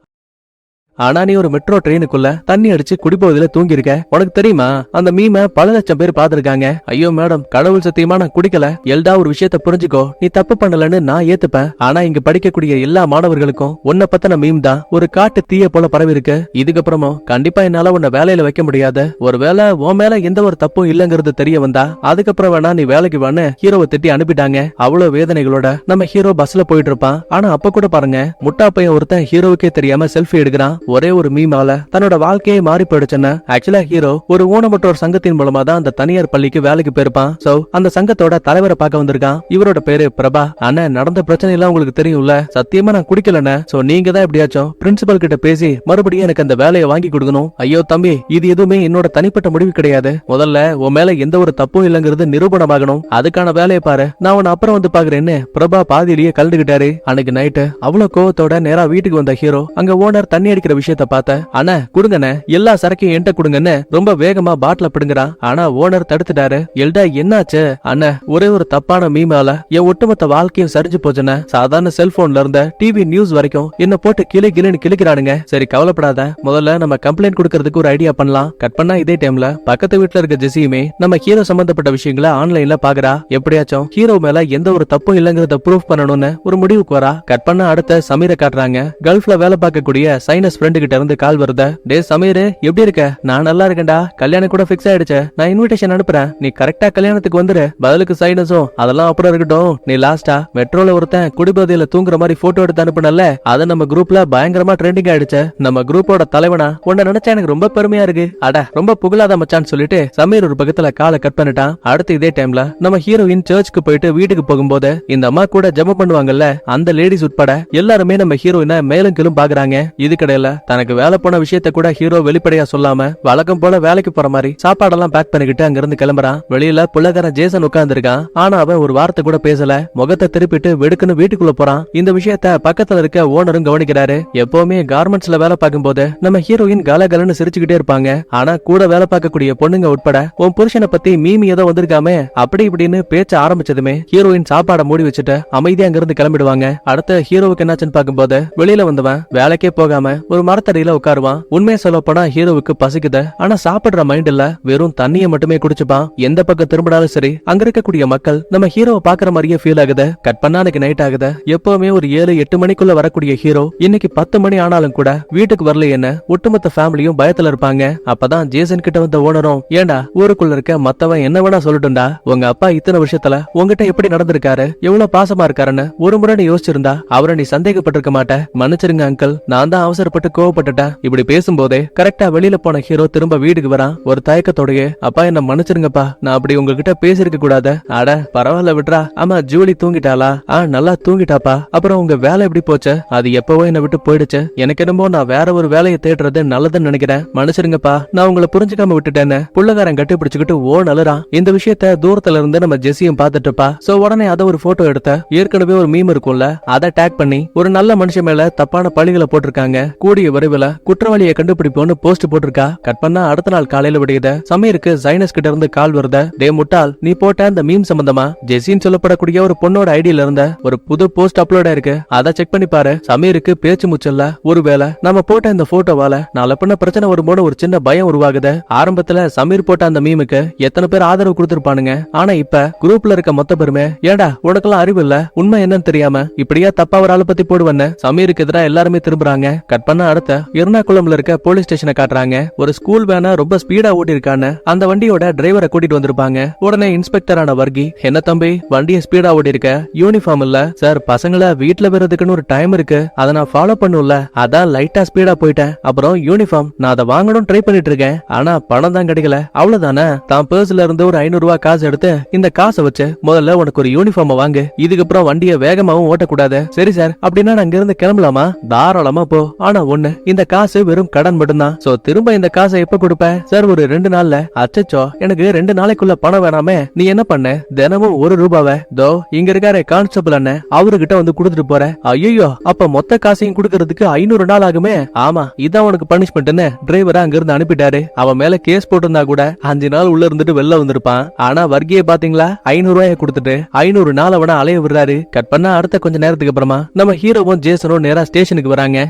ஆனா நீ ஒரு மெட்ரோ ட்ரெயினுக்குள்ள தண்ணி அடிச்சு குடிபோதில தூங்கி இருக்க. உனக்கு தெரியுமா அந்த மீமை பல லட்சம் பேர் பாத்துருக்காங்க. ஐயோ மேடம், கடவுள் சத்தியமா நான் குடிக்கல. எல்டா ஒரு விஷயத்த புரிஞ்சுக்கோ, நீ தப்பு பண்ணலன்னு நான் ஏத்துப்பேன். ஆனா இங்க படிக்கக்கூடிய எல்லா மாணவர்களுக்கும் உன்னை பத்தின மீம் தான் ஒரு காட்டு தீய போல பரவி இருக்கு. இதுக்கப்புறமும் கண்டிப்பா என்னால உன்னை வேலையில வைக்க முடியாது. ஒருவேளை உன் மேல எந்த ஒரு தப்பும் இல்லங்கிறது தெரிய வந்தா அதுக்கப்புறம் வேணா நீ வேலைக்கு வான்னு ஹீரோவை திட்டி அனுப்பிட்டாங்க. அவ்வளவு வேதனைகளோட நம்ம ஹீரோ பஸ்ல போயிட்டு இருப்பான். ஆனா அப்ப கூட பாருங்க, முட்டா பையன் ஒருத்தன் ஹீரோவுக்கே தெரியாம செல்ஃபி எடுக்கிறான். ஒரே ஒரு மீமால தன்னோட வாழ்க்கையை மாறி போயிடுச்சுன்னு. ஆக்சுவலா ஹீரோ ஒரு ஊனமுற்றோர் சங்கத்தின் மூலமா தான் அந்த தனியார் பள்ளிக்கு வேலைக்கு போயிருப்பான். சோ அந்த சங்கத்தோட தலைவரை பார்க்க வந்திருக்கான். இவரோட பேரு பிரபா. அண்ணா, நடந்த பிரச்சனை எல்லாம் உங்களுக்கு தெரியும்ல. சத்தியமா நான் குடிக்கலண்ணே. சோ நீங்க தான் எப்படியாச்சும் பிரின்சிபல் கிட்ட பேசி மறுபடியும் எனக்கு அந்த வேலையை வாங்கி கொடுக்கணும். ஐயோ தம்பி, இது எதுவுமே என்னோட தனிப்பட்ட முடிவு கிடையாது. முதல்ல உன் மேல எந்த ஒரு தப்பும் இல்லங்கிறது நிரூபணமாகணும். அதுக்கான வேலையை பாரு, நான் உன்னை அப்புறம் வந்து பாக்குறேன்னு பிரபா பாதியிலேயே கலந்துகிட்டாரு. அன்னைக்கு நைட்டு அவ்வளவு கோவத்தோட நேரா வீட்டுக்கு வந்த ஹீரோ அங்க ஓனர் தண்ணி அடிக்கிற விஷயத்த பார்த்த, அண்ணா குடுங்கண்ணே, எல்லா சரக்கையும் என்கிட்ட கொடுங்கன்னு ரொம்ப வேகமா பாட்டில பிடுங்குறான். ஆனா ஓனர் தடுத்துட்டாரு. எல்டா என்னாச்சு? அண்ணா, ஒரே ஒரு தப்பான மீமால என் ஒட்டுமொத்த வாழ்க்கையும் சரிஞ்சு போச்சுண்ணே. சாதாரண செல்போன்ல இருந்த டிவி நியூஸ் வரைக்கும் என்ன போட்டு கிளின்னு கிளிக்கிறானுங்க. சரி கவலைப்படாத, முதல்ல நம்ம கம்ப்ளைண்ட் கொடுக்கறதுக்கு ஒரு ஐடியா பண்ணலாம். கட் பண்ணா இதே டைம்ல பக்கத்து வீட்டுல இருக்க ஜெசியுமே நம்ம ஹீரோ சம்பந்தப்பட்ட விஷயங்களை ஆன்லைன்ல பாக்குறா. எப்படியாச்சும் ஹீரோ மேல எந்த ஒரு தப்பும் இல்லங்கிறத ப்ரூஃப் பண்ணணும்னு ஒரு முடிவுக்கு வரா. கட் பண்ணா அடுத்த சமீரை காட்டுறாங்க. கல்ஃப்ல வேலை பார்க்கக்கூடிய சைனஸ் ஃப்ரெண்டு கிட்ட இருந்து கால் வருது. டே சமீர், எப்படி இருக்க? நான் நல்லா இருக்கேன்டா. கல்யாணம் கூட பிக்ஸ் ஆயிடுச்சு. நான் இன்விடேஷன் அனுப்புறேன், நீ கரெக்டா கல்யாணத்துக்கு வந்துரு. பதிலுக்கு சைனஸும் அதெல்லாம் அப்புறம் இருக்கட்டும். நீ லாஸ்டா மெட்ரோல ஒருத்தன் குடிபோதையில தூங்குற மாதிரி போட்டோ எடுத்து அனுப்புனல, அது நம்ம குரூப்ல பயங்கரமா ட்ரெண்டிங் ஆயிடுச்சு. நம்ம குரூப்போட தலைவனா உன்னை நினைச்சா எனக்கு ரொம்ப பெருமையா இருக்கு. அட ரொம்ப புகழாத மச்சான்னு சொல்லிட்டு சமீர் ஒரு பக்கத்துல காலை கட் பண்ணிட்டான். அடுத்து இதே டைம்ல நம்ம ஹீரோயின் சர்ச்சுக்கு போயிட்டு வீட்டுக்கு போகும்போது இந்த அம்மா கூட ஜெபம் பண்ணுவாங்கல்ல, அந்த லேடிஸ் உட்பட எல்லாருமே நம்ம ஹீரோயினை மேலும் கீழும் பாக்குறாங்க. இதுக்கடையில தனக்கு வேலை போன விஷயத்த கூட ஹீரோ வெளிப்படையா சொல்லாம வழக்கம் போல வேலைக்கு போற மாதிரி சாப்பாடெல்லாம் பேக் பண்ணிக்கிட்டு அங்க இருந்து கிளம்புறான். வெளியில புள்ளக்காரன் ஜேசன் உட்கார்ந்து இருக்கான். ஆனா அவன் ஒரு வார்த்தை கூட பேசல. முகத்தை திருப்பிட்டு வெடுக்குன்னு வீட்டுக்குள்ள போறான். இந்த விஷயத்த பக்கத்துல இருக்க ஓனரும் கவனிக்கிறாரு. எப்பவுமே கார்மெண்ட்ஸ்ல வேலை பார்க்கும் போது நம்ம ஹீரோயின் கலகலன்னு சிரிச்சுக்கிட்டே இருப்பாங்க. ஆனா கூட வேலை பார்க்கக்கூடிய பொண்ணுங்க உட்பட உன் புருஷனை பத்தி மீமி ஏதோ வந்திருக்காமே அப்படி இப்படின்னு பேச்ச ஆரம்பிச்சதுமே ஹீரோயின் சாப்பாடை மூடி வச்சுட்டு அமைதியா அங்க இருந்து கிளம்பிடுவாங்க. அடுத்த ஹீரோவுக்கு என்னாச்சுன்னு பார்க்கும்போது வெளியில வந்தவன் வேலைக்கே போகாம ஒரு மரத்தடியில உட்காருவான். உண்மையை சொல்ல போனா ஹீரோவுக்கு பசிக்குது. ஆனா சாப்பிடுற மைண்ட் இல்ல, வெறும் தண்ணியை மட்டுமே குடிச்சுப்பான். எந்த பக்கம் திரும்பினாலும் சரி அங்க இருக்கக்கூடிய மக்கள் நம்ம ஹீரோவை பாக்குற மாதிரியே ஃபீல் ஆகுது. கட் பண்ணா அன்னைக்கு நைட் ஆகுது. எப்பவுமே ஒரு 7-8 மணிக்குள்ள வரக்கூடிய ஹீரோ இன்னைக்கு 10 மணி ஆனாலும் கூட வீட்டுக்கு வரல. என்ன ஒட்டுமொத்த ஃபேமிலியும் பயத்துல இருப்பாங்க. அப்பதான் ஜேசன் கிட்ட வந்த ஓனரும், ஏண்டா ஊருக்குள்ள இருக்க மத்தவன் என்ன வேணா சொல்லட்டும்டா, உங்க அப்பா இத்தனை வருஷத்துல உங்ககிட்ட எப்படி நடந்திருக்காரு, எவ்வளவு பாசமா இருக்காருன்னு ஒரு முறை நீ யோசிச்சிருந்தா அவரை நீ சந்தேகப்பட்டிருக்க மாட்ட. மன்னிச்சிருங்க அங்கிள், நான் தான் அவசரப்பட்டு கோவப்பட்டுட்டேன். இப்படி பேசும்போதே கரெக்டா வெளியில போன ஹீரோ திரும்ப வீட்டுக்கு வரான். ஒரு தயக்கத்தோடயே, அப்பா என்ன மன்னிச்சிருங்கப்பா, நான் அப்படி உங்ககிட்ட பேசிருக்க கூடாது. அட பரவாயில்ல விட்றா. ஆமா ஜூலி தூங்கிட்டாளா? நல்லா தூங்கிட்டாப்பா. அப்புறம் உங்க வேலை எப்படி போச்சு? அது எப்பவோ என்ன விட்டு போயிடுச்சு. எனக்கு என்னமோ நான் வேற ஒரு வேலையை தேடுறது நல்லதுன்னு நினைக்கிறேன். மன்னிச்சிருங்கப்பா, நான் உங்களை புரிஞ்சுக்காம விட்டுட்டேன்னு புள்ளகாரன் கட்டி பிடிச்சுக்கிட்டு நலுறான். இந்த விஷயத்த தூரத்துல இருந்து நம்ம ஜெசியும் பாத்துட்டு இருப்பா. சோ உடனே அதை ஒரு போட்டோ எடுத்த ஏற்கனவே ஒரு மீம் இருக்கும்ல, அதை டேக் பண்ணி ஒரு நல்ல மனுஷன் மேல தப்பான பழிகளை போட்டிருக்காங்க. கூடிய விரைவில் குற்றவாளியை கண்டுபிடிப்போன்னு போஸ்ட் போட்டிருக்கா. கட் பண்ணா அடுத்த நாள் காலையில விடியுது. சமீருக்கு சைனஸ் கிட்ட இருந்து கால் வருத. டே முட்டாள், நீ போட்ட அந்த மீம் சம்பந்தமா ஜெசின்னு சொல்லப்படக்கூடிய ஒரு பொண்ணோட ஐடியில இருந்த ஒரு புது போஸ்ட் அப்லோட் ஆயிருக்கு, அதை செக் பண்ணி பாரு. சமீருக்கு பேச்சு முச்சல்ல. ஒருவேளை நம்ம போட்ட இந்த போட்டோவால நாளை பண்ண பிரச்சனை வரும்போது ஒரு சின்ன பயம் உருவாகுது. ஆரம்பத்துல சமீர் போட்ட அந்த மீமுக்கு எத்தனை பேர் ஆதரவு கொடுத்திருப்பானுங்க. ஆனா இப்ப குரூப்ல இருக்க மொத்த பேருமே, ஏண்டா உனக்கெல்லாம் அறிவு இல்ல, உண்மை என்னன்னு தெரியாம இப்படியா தப்பா ஒரு ஆளை பத்தி போடுவன்னு சமீருக்கு எதிராக எல்லாருமே திரும்புறாங்க. கட் பண்ண அடுத்த எர்ணாகுளம்ல இருக்க போலீஸ் ஸ்டேஷனை காட்டுறாங்க. ஒரு ஸ்கூல் வேனை ரொம்ப ஸ்பீடா ஓட்டி இருக்கான்னு அந்த வண்டியோட டிரைவரை கூட்டிட்டு வந்திருப்பாங்க. உடனே இன்ஸ்பெக்டரான வர்கி, என்ன தம்பி வண்டியை ஸ்பீடா ஓட்டி இருக்க, யூனிஃபார்ம் இல்ல சார், பசங்களை வீட்டுல வர்றதுக்குன்னு ஒரு டைம் இருக்கு, அதை நான் ஃபாலோ பண்ணும்ல, அதான் லைட்டா ஸ்பீடா போயிட்டேன். அப்புறம் யூனிஃபார்ம் நான் அதை வாங்கணும் ட்ரை பண்ணிட்டு இருக்கேன், ஆனா பணம் தான் கிடைக்கல, அவ்வளவுதானே. தான் பர்ஸ்ல இருந்து ஒரு 500 ரூபாய் காசு எடுத்து இந்த காசை வச்சு முதல்ல உனக்கு ஒரு யூனிஃபார்ம் வாங்கு, இதுக்கப்புறம் வண்டியை வேகமாவும் ஓட்டக்கூடாது. சரி சார், அப்படின்னா நான் அங்க இருந்து கிளம்பலாமா? தாராளமா போ, ஆனா ஒண்ணு, இந்த காசு வெறும் கடன் மட்டும்தான். சோ திரும்ப இந்த காசை எப்ப கொடுப்ப சார்? ஒரு 2 நாள்ல. அச்சச்சோ, எனக்கு 2 நாளைக்குள்ள பணம் வேணாமே. நீ என்ன பண்ண? தினமும் 1 ரூபாவை தோ இங்க இருக்காரு கான்ஸ்டபிள் அண்ணன், அவர்கிட்ட வந்து கொடுத்துட்டு போற. ஐயோ, அப்ப மொத்த காசையும் கொடுக்கறதுக்கு 500 நாள் ஆகுமே. ஆமா, இதான் உனக்கு பனிஷ்மெண்ட்னு டிரைவரை அங்க இருந்து அனுப்பிட்டாரு. அவன் மேல கேஸ் போட்டிருந்தா கூட 5 நாள் உள்ள இருந்துட்டு வெளில வந்திருப்பான். ஆனா வர்கிய பாத்தீங்களா, 500 ரூபாயை கொடுத்துட்டு 500 நாள் அவனை அலைய விடுறாரு. கட் பண்ணா அடுத்த கொஞ்ச நேரத்துக்கு அப்புறமா நம்ம ஹீரோவும் ஜேசனும் நேரா ஸ்டேஷனுக்கு வராங்க.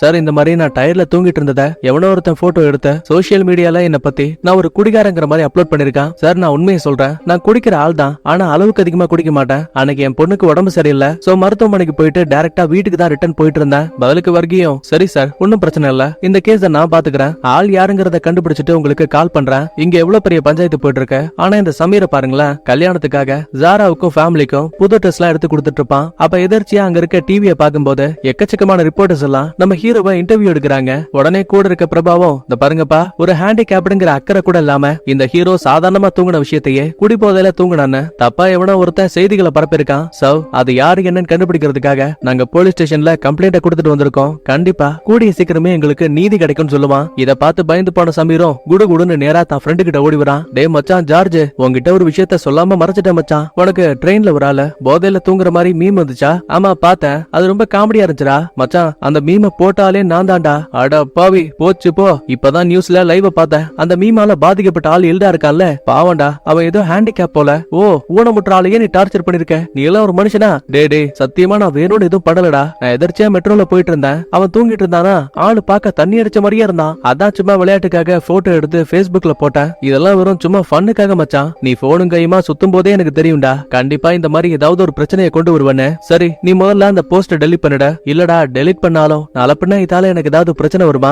சார், இந்த மாதிரி நான் டயர்ல தூங்கிட்டு இருந்தத எவனோ ஒருத்தன் போட்டோ எடுத்த சோசியல் மீடியால என்ன பத்தி நான் ஒரு குடிகாரங்கிற மாதிரி அப்லோட் பண்ணிருக்கான். சார், நான் உண்மையை சொல்றேன், நான் குடிக்கிற ஆள் தான், ஆனா அளவுக்கு அதிகமா குடிக்க மாட்டேன். அன்னைக்கு என் பொண்ணுக்கு உடம்பு சரியில்லை, சோ மருத்துவமனைக்கு போயிட்டு டைரக்டா வீட்டுக்கு தான் ரிட்டர்ன் போயிட்டு இருந்தேன். பதிலுக்கு வர்கியும், சரி சார், ஒன்னும் பிரச்சனை இல்ல, இந்த கேஸ நான் பாத்துக்கிறேன், ஆள் யாருங்கிறத கண்டுபிடிச்சிட்டு உங்களுக்கு கால் பண்றேன். இங்க எவ்வளவு பெரிய பஞ்சாயத்து போயிட்டு இருக்கு. ஆனா இந்த சமீரை பாருங்களேன், கல்யாணத்துக்காக ஜாராவுக்கும் ஃபேமிலிக்கும் புது ட்ரெஸ் எல்லாம் எடுத்து கொடுத்துட்டு இருப்பான். அப்ப எதிர்ச்சியா அங்க இருக்க டிவியை பார்க்கும்போது எக்கச்சக்கமான ரிப்போர்ட்டர்ஸ் எல்லாம் நம்ம ஹீரோவை இன்டர்வியூ எடுக்கிறாங்க. உடனே கூட இருக்க பிரபாவம், இந்த பாருங்கப்பா, ஒரு ஹேண்டிகேப்டுங்கிற அக்கறை கூட இல்லாம இந்த ஹீரோ சாதாரணமா தூங்கின விஷயத்தையே குடி போதையில தூங்கினான்னு தப்பா எவனோ ஒருத்தன் செய்திகளை பரப்பிருக்கான். சோ அது யாரு என்னன்னு கண்டுபிடிக்கிறதுக்காக நாங்க போலீஸ் ஸ்டேஷன்ல கம்ப்ளைண்ட் கொடுத்துட்டு வந்திருக்கோம். கண்டிப்பா கூடிய சீக்கிரமே எங்களுக்கு நீதி கிடைக்கும்னு சொல்லுவான். இத பார்த்து பயந்து போன சமீரும் குடுகுடுன்னு நேரா தான் ஃப்ரெண்டு கிட்ட ஓடி வரான். டே மச்சான் ஜார்ஜ், உன்கிட்ட ஒரு விஷயத்த சொல்லாம மறைச்சிட்டேன் மச்சான். உனக்கு ட்ரெயின்ல ஒரு ஆளு போதையில தூங்குற மாதிரி மீம் வந்துச்சா? ஆமா பார்த்தேன், அது ரொம்ப காமெடியா இருந்துச்சுடா மச்சான். அந்த மீமை போட்டாலே நான் தான்டா. அட பாவி, போச்சு போ. இப்பதான் நியூஸ்ல லைவ் பார்த்தேன். அந்த மீமால பாதிக்கப்பட்ட ஆள் எல்டா இருக்கான்ல, பாவண்டா, அவன் ஏதோ ஹேண்டிகேப் போல. ஓ, ஊனமுற்ற ஆளையே நீ டார்ச்சர் பண்ணிருக்க. நீ எல்லாம் ஒரு மனுஷனா? டே டே, சத்தியமா நான் வேணும்னு எதுவும் பண்ணலடா. நான் எதிர்ச்சியா மெட்ரோல போயிட்டு இருந்தேன், அவன் தூங்கிட்டு இருந்தானா, ஆளு பார்க்க தண்ணி அடிச்ச மாதிரியே இருந்தான். அதான் சும்மா விளையாட்டுக்காக போட்டோ எடுத்து Facebookல போட்டேன். இதெல்லாம் வெறும் சும்மா ஃபன்னுக்காக மச்சான். நீ போனும் கையுமா சுத்தும் போதே எனக்கு தெரியும்டா, கண்டிப்பா இந்த மாதிரி ஏதாவது ஒரு பிரச்சனையை கொண்டு வருவேன்னு. சரி, நீ முதல்ல அந்த போஸ்ட டெலிட் பண்ணிட. இல்லடா, டெலிட் பண்ணாலும் நாளை பின்ன இதால எனக்கு ஏதாவது பிரச்சனை வருமா?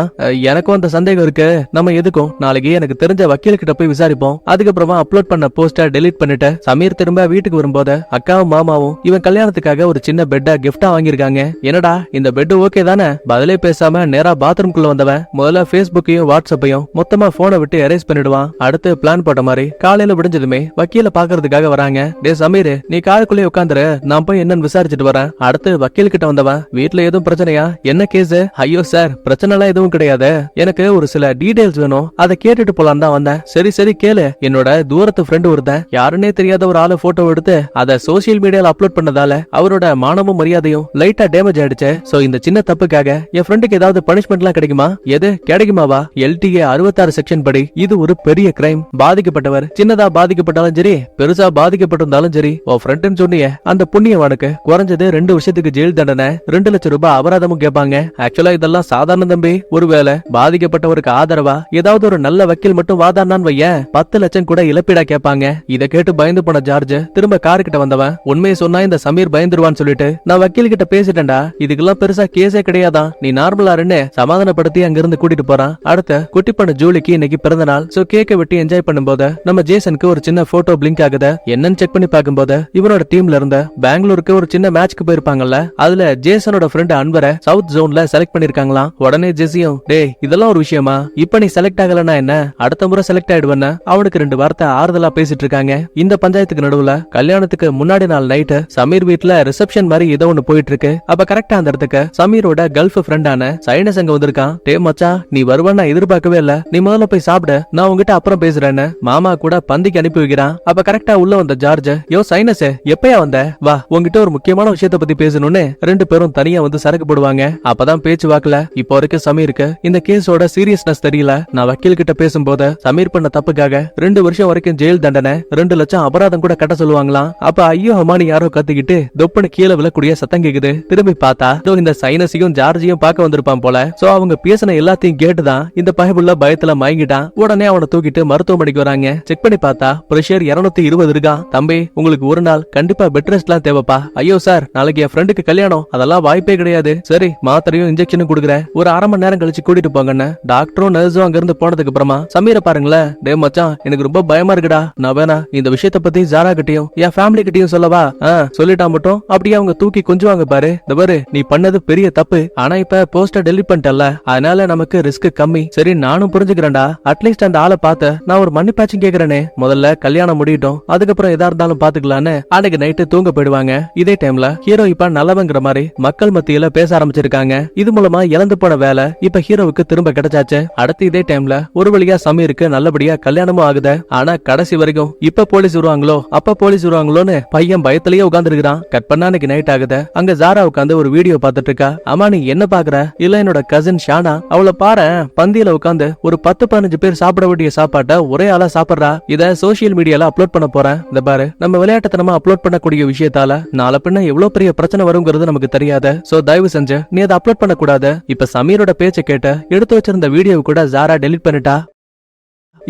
எனக்கும் அந்த சந்தேகம் இருக்கு. நம்ம எதுக்கும் நாளைக்கு எனக்கு தெரிஞ்ச வக்கீல் கிட்ட போய் விசாரிப்போம். அதுக்கப்புறமா அப்லோட் பண்ண போஸ்ட டெலிட் பண்ணிட்டு சமீர் திரும்ப வீட்டுக்கு வரும்போது அக்காவும் மாமாவும் இவன் கல்யாணத்துக்காக ஒரு சின்ன பெட்டை கிஃப்டா வாங்கியிருக்காங்க. என்னடா, இந்த பெட் ஓகே தானே? பதிலே பேசாம நேரா பாத்ரூம்குள்ள வந்தவன் முதல்ல Facebookையும் வாட்ஸ்அப்பையும் மொத்தமா போனை விட்டு எரேஸ் பண்ணிடுவான். அடுத்து பிளான் போட்ட மாதிரி காலையில விடிஞ்சதுமே வக்கீல பாக்குறதுக்காக வராங்க. டே சமீர், நீ காருக்குள்ளே உட்காந்துரு, நான் போய் என்னன்னு விசாரிச்சுட்டு வரேன். அடுத்து வக்கீல் கிட்ட வந்தவன், வீட்டுல எதுவும் பிரச்சனையா? என்ன கேஸ்? ஐயோ சார், பிரச்சனை எல்லாம் எதுவும் கிடையாது, எனக்கு ஒரு சில டீடைல்ஸ் வேணும், அதை கேட்டுட்டு போலாம் தான் வந்தேன். சரி சரி கேளு. என்னோட தூரத்து ஃப்ரெண்டு ஒருத்தன் யாருன்னே தெரியாத ஒரு ஆளு போட்டோ எடுத்து அதை சோசியல் மீடியால அப்லோட் பண்ணதால அவரோட மானமும் மரியாதையும் லைட்டா டேமேஜ் ஆயிடுச்சு. சோ இந்த சின்ன தப்புக்காக என் ஃப்ரெண்டுக்கு ஏதாவது பனிஷ்மெண்ட் எல்லாம் கிடைக்குமா? எது கிடைக்குமாவா? LTA 66 செக்ஷன் படி இது ஒரு பெரிய கிரைம். பாதிக்கப்பட்டவர் சின்னதா பாதிக்கப்பட்டாலும் சரி, பெருசா பாதிக்கப்பட்டிருந்தாலும் சரி, உன் ஃப்ரெண்டுன்னு சொன்னியே அந்த புண்ணியவானுக்கு குறைஞ்சது 2 வருஷத்துக்கு ஜெயில் தண்டனை, 2 லட்சம் ரூபாய் அபராதமும் கேட்பாங்க. ஆக்சுவலா இதெல்லாம் சாதாரண தம்பி. ஒருவேளை பாதிக்கப்பட்டவருக்கு ஆதரவா ஏதாவது ஒரு நல்ல வக்கீல் மட்டும் வாதாடினான்னு வையேன், 10 லட்சம் கூட இழப்பீடா கேட்பாங்க. இத கேட்டு பயந்து போன ஜார்ஜ் திரும்ப கார் கிட்ட வந்தவன், உண்மையை சொன்னா இந்த சமீர் பயந்துருவான்னு சொல்லிட்டு, நான் வக்கீல் கிட்ட பேசிட்டேன்டா, இதுக்கெல்லாம் பெருசா கேஸே கிடையாதான், நீ நார்மலா இருன்னு சமாதானப்படுத்தி அங்கிருந்து கூட்டிட்டு போறான். அடுத்த குட்டி பண்ண ஜூலிக்கு இன்னைக்கு பிறந்த நாள். சோ கேக்க வெட்டி என்ஜாய் பண்ணும்போது நம்ம ஜேசனுக்கு ஒரு சின்ன போட்டோ பிளிங்க் ஆகுது. என்னன்னு செக் பண்ணி பார்க்கும்போது இவனோட டீம்ல இருந்த பெங்களூருக்கு ஒரு சின்ன மேட்ச்க்கு போயிருப்பாங்கல்ல, அதுல ஜேசனோட ஃப்ரெண்ட் அன்வரை சவுத் ஜோன்ல செலக்ட் பண்ணிருக்காங்களாம். உடனே ஜெசியும், டே இதெல்லாம் ஒரு விஷயமா? இப்ப நீ செலக்ட் ஆகலன்னா என்ன, அடுத்த முறை செலக்ட் ஆயிடுவேன்னு அவனுக்கு 2 வார்த்தை ஆறுதலா பேசிட்டு இருக்காங்க. இந்த பஞ்சாயத்துக்கு நடுவுல கல்யாணத்துக்கு முன்னாடி நாள் நைட்டு சமீர் வீட்ல ரிசப்ஷன் மாதிரி ஏதோ ஒண்ணு போயிட்டு இருக்கு. அப்ப கரெக்டா அந்த இடத்துக்கு சமீரோட கல்ஃப் ஃப்ரெண்டான சைனஸ் அங்க வந்திருக்கான். டே மச்சா, நீ வருவான்னு நான் எதிர்பார்க்கவே இல்ல, நீ முதல்ல போய் சாப்பிட, நான் உங்ககிட்ட அப்புறம் பேசுறேன்னு மாமா கூட பந்திக்கு அனுப்பி வைக்கிறான். அப்ப கரெக்டா உள்ள வந்த ஜார்ஜ், யோ சைனஸ் எப்பயா வந்த, வா உங்ககிட்ட ஒரு முக்கியமான விஷயத்த பத்தி பேசணும்னு 2 பேரும் தனியா வந்து சரக்கு போடுவாங்க. அப்பதான் பேச்சு வாக்குல இப்போ வரைக்கும் சமீருக்கு இந்த கேஸோட சீரியஸ்னஸ் தெரியல. நான் வக்கீல் கிட்ட பேசும்போது சமீர் பண்ண தப்புக்காக 2 வருஷம் வரைக்கும் ஜெயில் தண்டனை, 2 லட்சம் அபராதம் கூட கட்ட சொல்லுவாங்களாம். அப்ப ஐயோ அம்மானி யாரோ கத்திக்கிட்டு தொப்புன்னு கீழே விழக்கூடிய சத்தம் கேக்குது. திரும்பி பார்த்தா இந்த சைனஸையும் ஜார்ஜையும் பார்க்க வந்திருப்பான் போல. சோ அவங்க பேசின எல்லாத்தையும் கேட்டுதான் இந்த பயபுள்ள பயத்துல மயங்கிட்டான். உடனே அவனை தூக்கிட்டு மருத்துவமனைக்கு வராங்க. செக் பண்ணி பார்த்தா பிரஷர் 220 இருக்கான். தம்பி, உங்களுக்கு ஒரு நாள் கண்டிப்பா பெட் ரெஸ்ட் எல்லாம் தேவைப்பா. ஐயோ சார், நாளைக்கு என் ஃப்ரெண்டுக்கு கல்யாணம், அதெல்லாம் வாய்ப்பே கிடையாது. சரி, மாத்திரையும் இன்ஜெக்ஷனும் கொடுக்குறேன், ஒரு 1/2 மணி நேரம் கழிச்சு கூட்டிட்டு போங்கன்னு டாக்டரும் நர்ஸும் அங்க இருந்து போனதுக்கு அப்புறமா சமீரை பாருங்களேன், டே மச்சான் எனக்கு ரொம்ப பயமா இருக்குடா, நான் வேணா இந்த விஷயத்த பத்தி ஜாரா கிட்டயும் என் ஃபேமிலி கிட்டயும் சொல்லவா? சொல்லிட்டா மட்டும் அப்படியே அவங்க தூக்கி கொஞ்சுவாங்க பாரு. இந்த பாரு, நீ பண்ணது பெரிய தப்பு, ஆனா இப்ப போஸ்டர் டெலிட் பண்ணிட்டல, அதனால நமக்கு ரிஸ்க் கம்மி. சரி நானும் புரிஞ்சுக்கிறேன்டா, அட்லீஸ்ட் அந்த ஆளை பார்த்த நான் ஒரு மன்னிப்பாச்சும் கேக்குறேனே, முதல்ல கல்யாணம் முடியட்டும், அதுக்கப்புறம் எதா இருந்தாலும் பாத்துக்கலான்னு அன்னைக்கு நைட்டு தூங்க போயிடுவாங்க. இதே டைம்ல ஹீரோ இப்ப நல்லவங்கிற மாதிரி மக்கள் மத்தியில பேச ஆரம்பிச்சிருக்காங்க. இது மூலமா இழந்து போன வேலை இப்ப ஹீரோவுக்கு திரும்ப கிடைச்சாச்சு. அடுத்து இதே டைம்ல ஒரு வழியா சமீருக்கு நல்லபடியா கல்யாணமும் ஆகுது. ஆனா கடைசி வரைக்கும் இப்ப போலீஸ் வருவாங்களோ அப்ப போலீஸ் வருவாங்களோன்னு பையன் பயத்திலேயே உட்கார்ந்து இருக்கிறான். கட் பண்ணா அன்னைக்கு நைட் ஆகுது. அங்க ஜாரா உட்காந்து ஒரு வீடியோ பாத்துட்டு இருக்கா. அம்மா நீ என்ன பாக்குற? இல்ல என்னோட கசின் ஷானா, அவளை பாரு பந்தியில உட்காந்து ஒரு 10-15 பேர் சாப்பிட வேண்டிய சாப்பாட்டை ஒரே ஆளா சாப்பிடுறா. இத சோசியல் மீடியால அப்லோட் பண்ண போறேன். இந்த பாரு நம்ம விளையாட்டுத்தனமா அப்லோட் பண்ணக்கூடிய விஷயத்தால நாளை பின்ன எவ்வளவு பெரிய பிரச்சனை வருங்கிறது நமக்கு தெரியாது. சோ தயவு செஞ்சு நீ அதை அப்லோட் பண்ண கூடாது. இப்ப சமீரோட பேச்சை கேட்டு எடுத்து வச்சிருந்த வீடியோ கூட ஜாரா டெலிட் பண்ணிட்டா.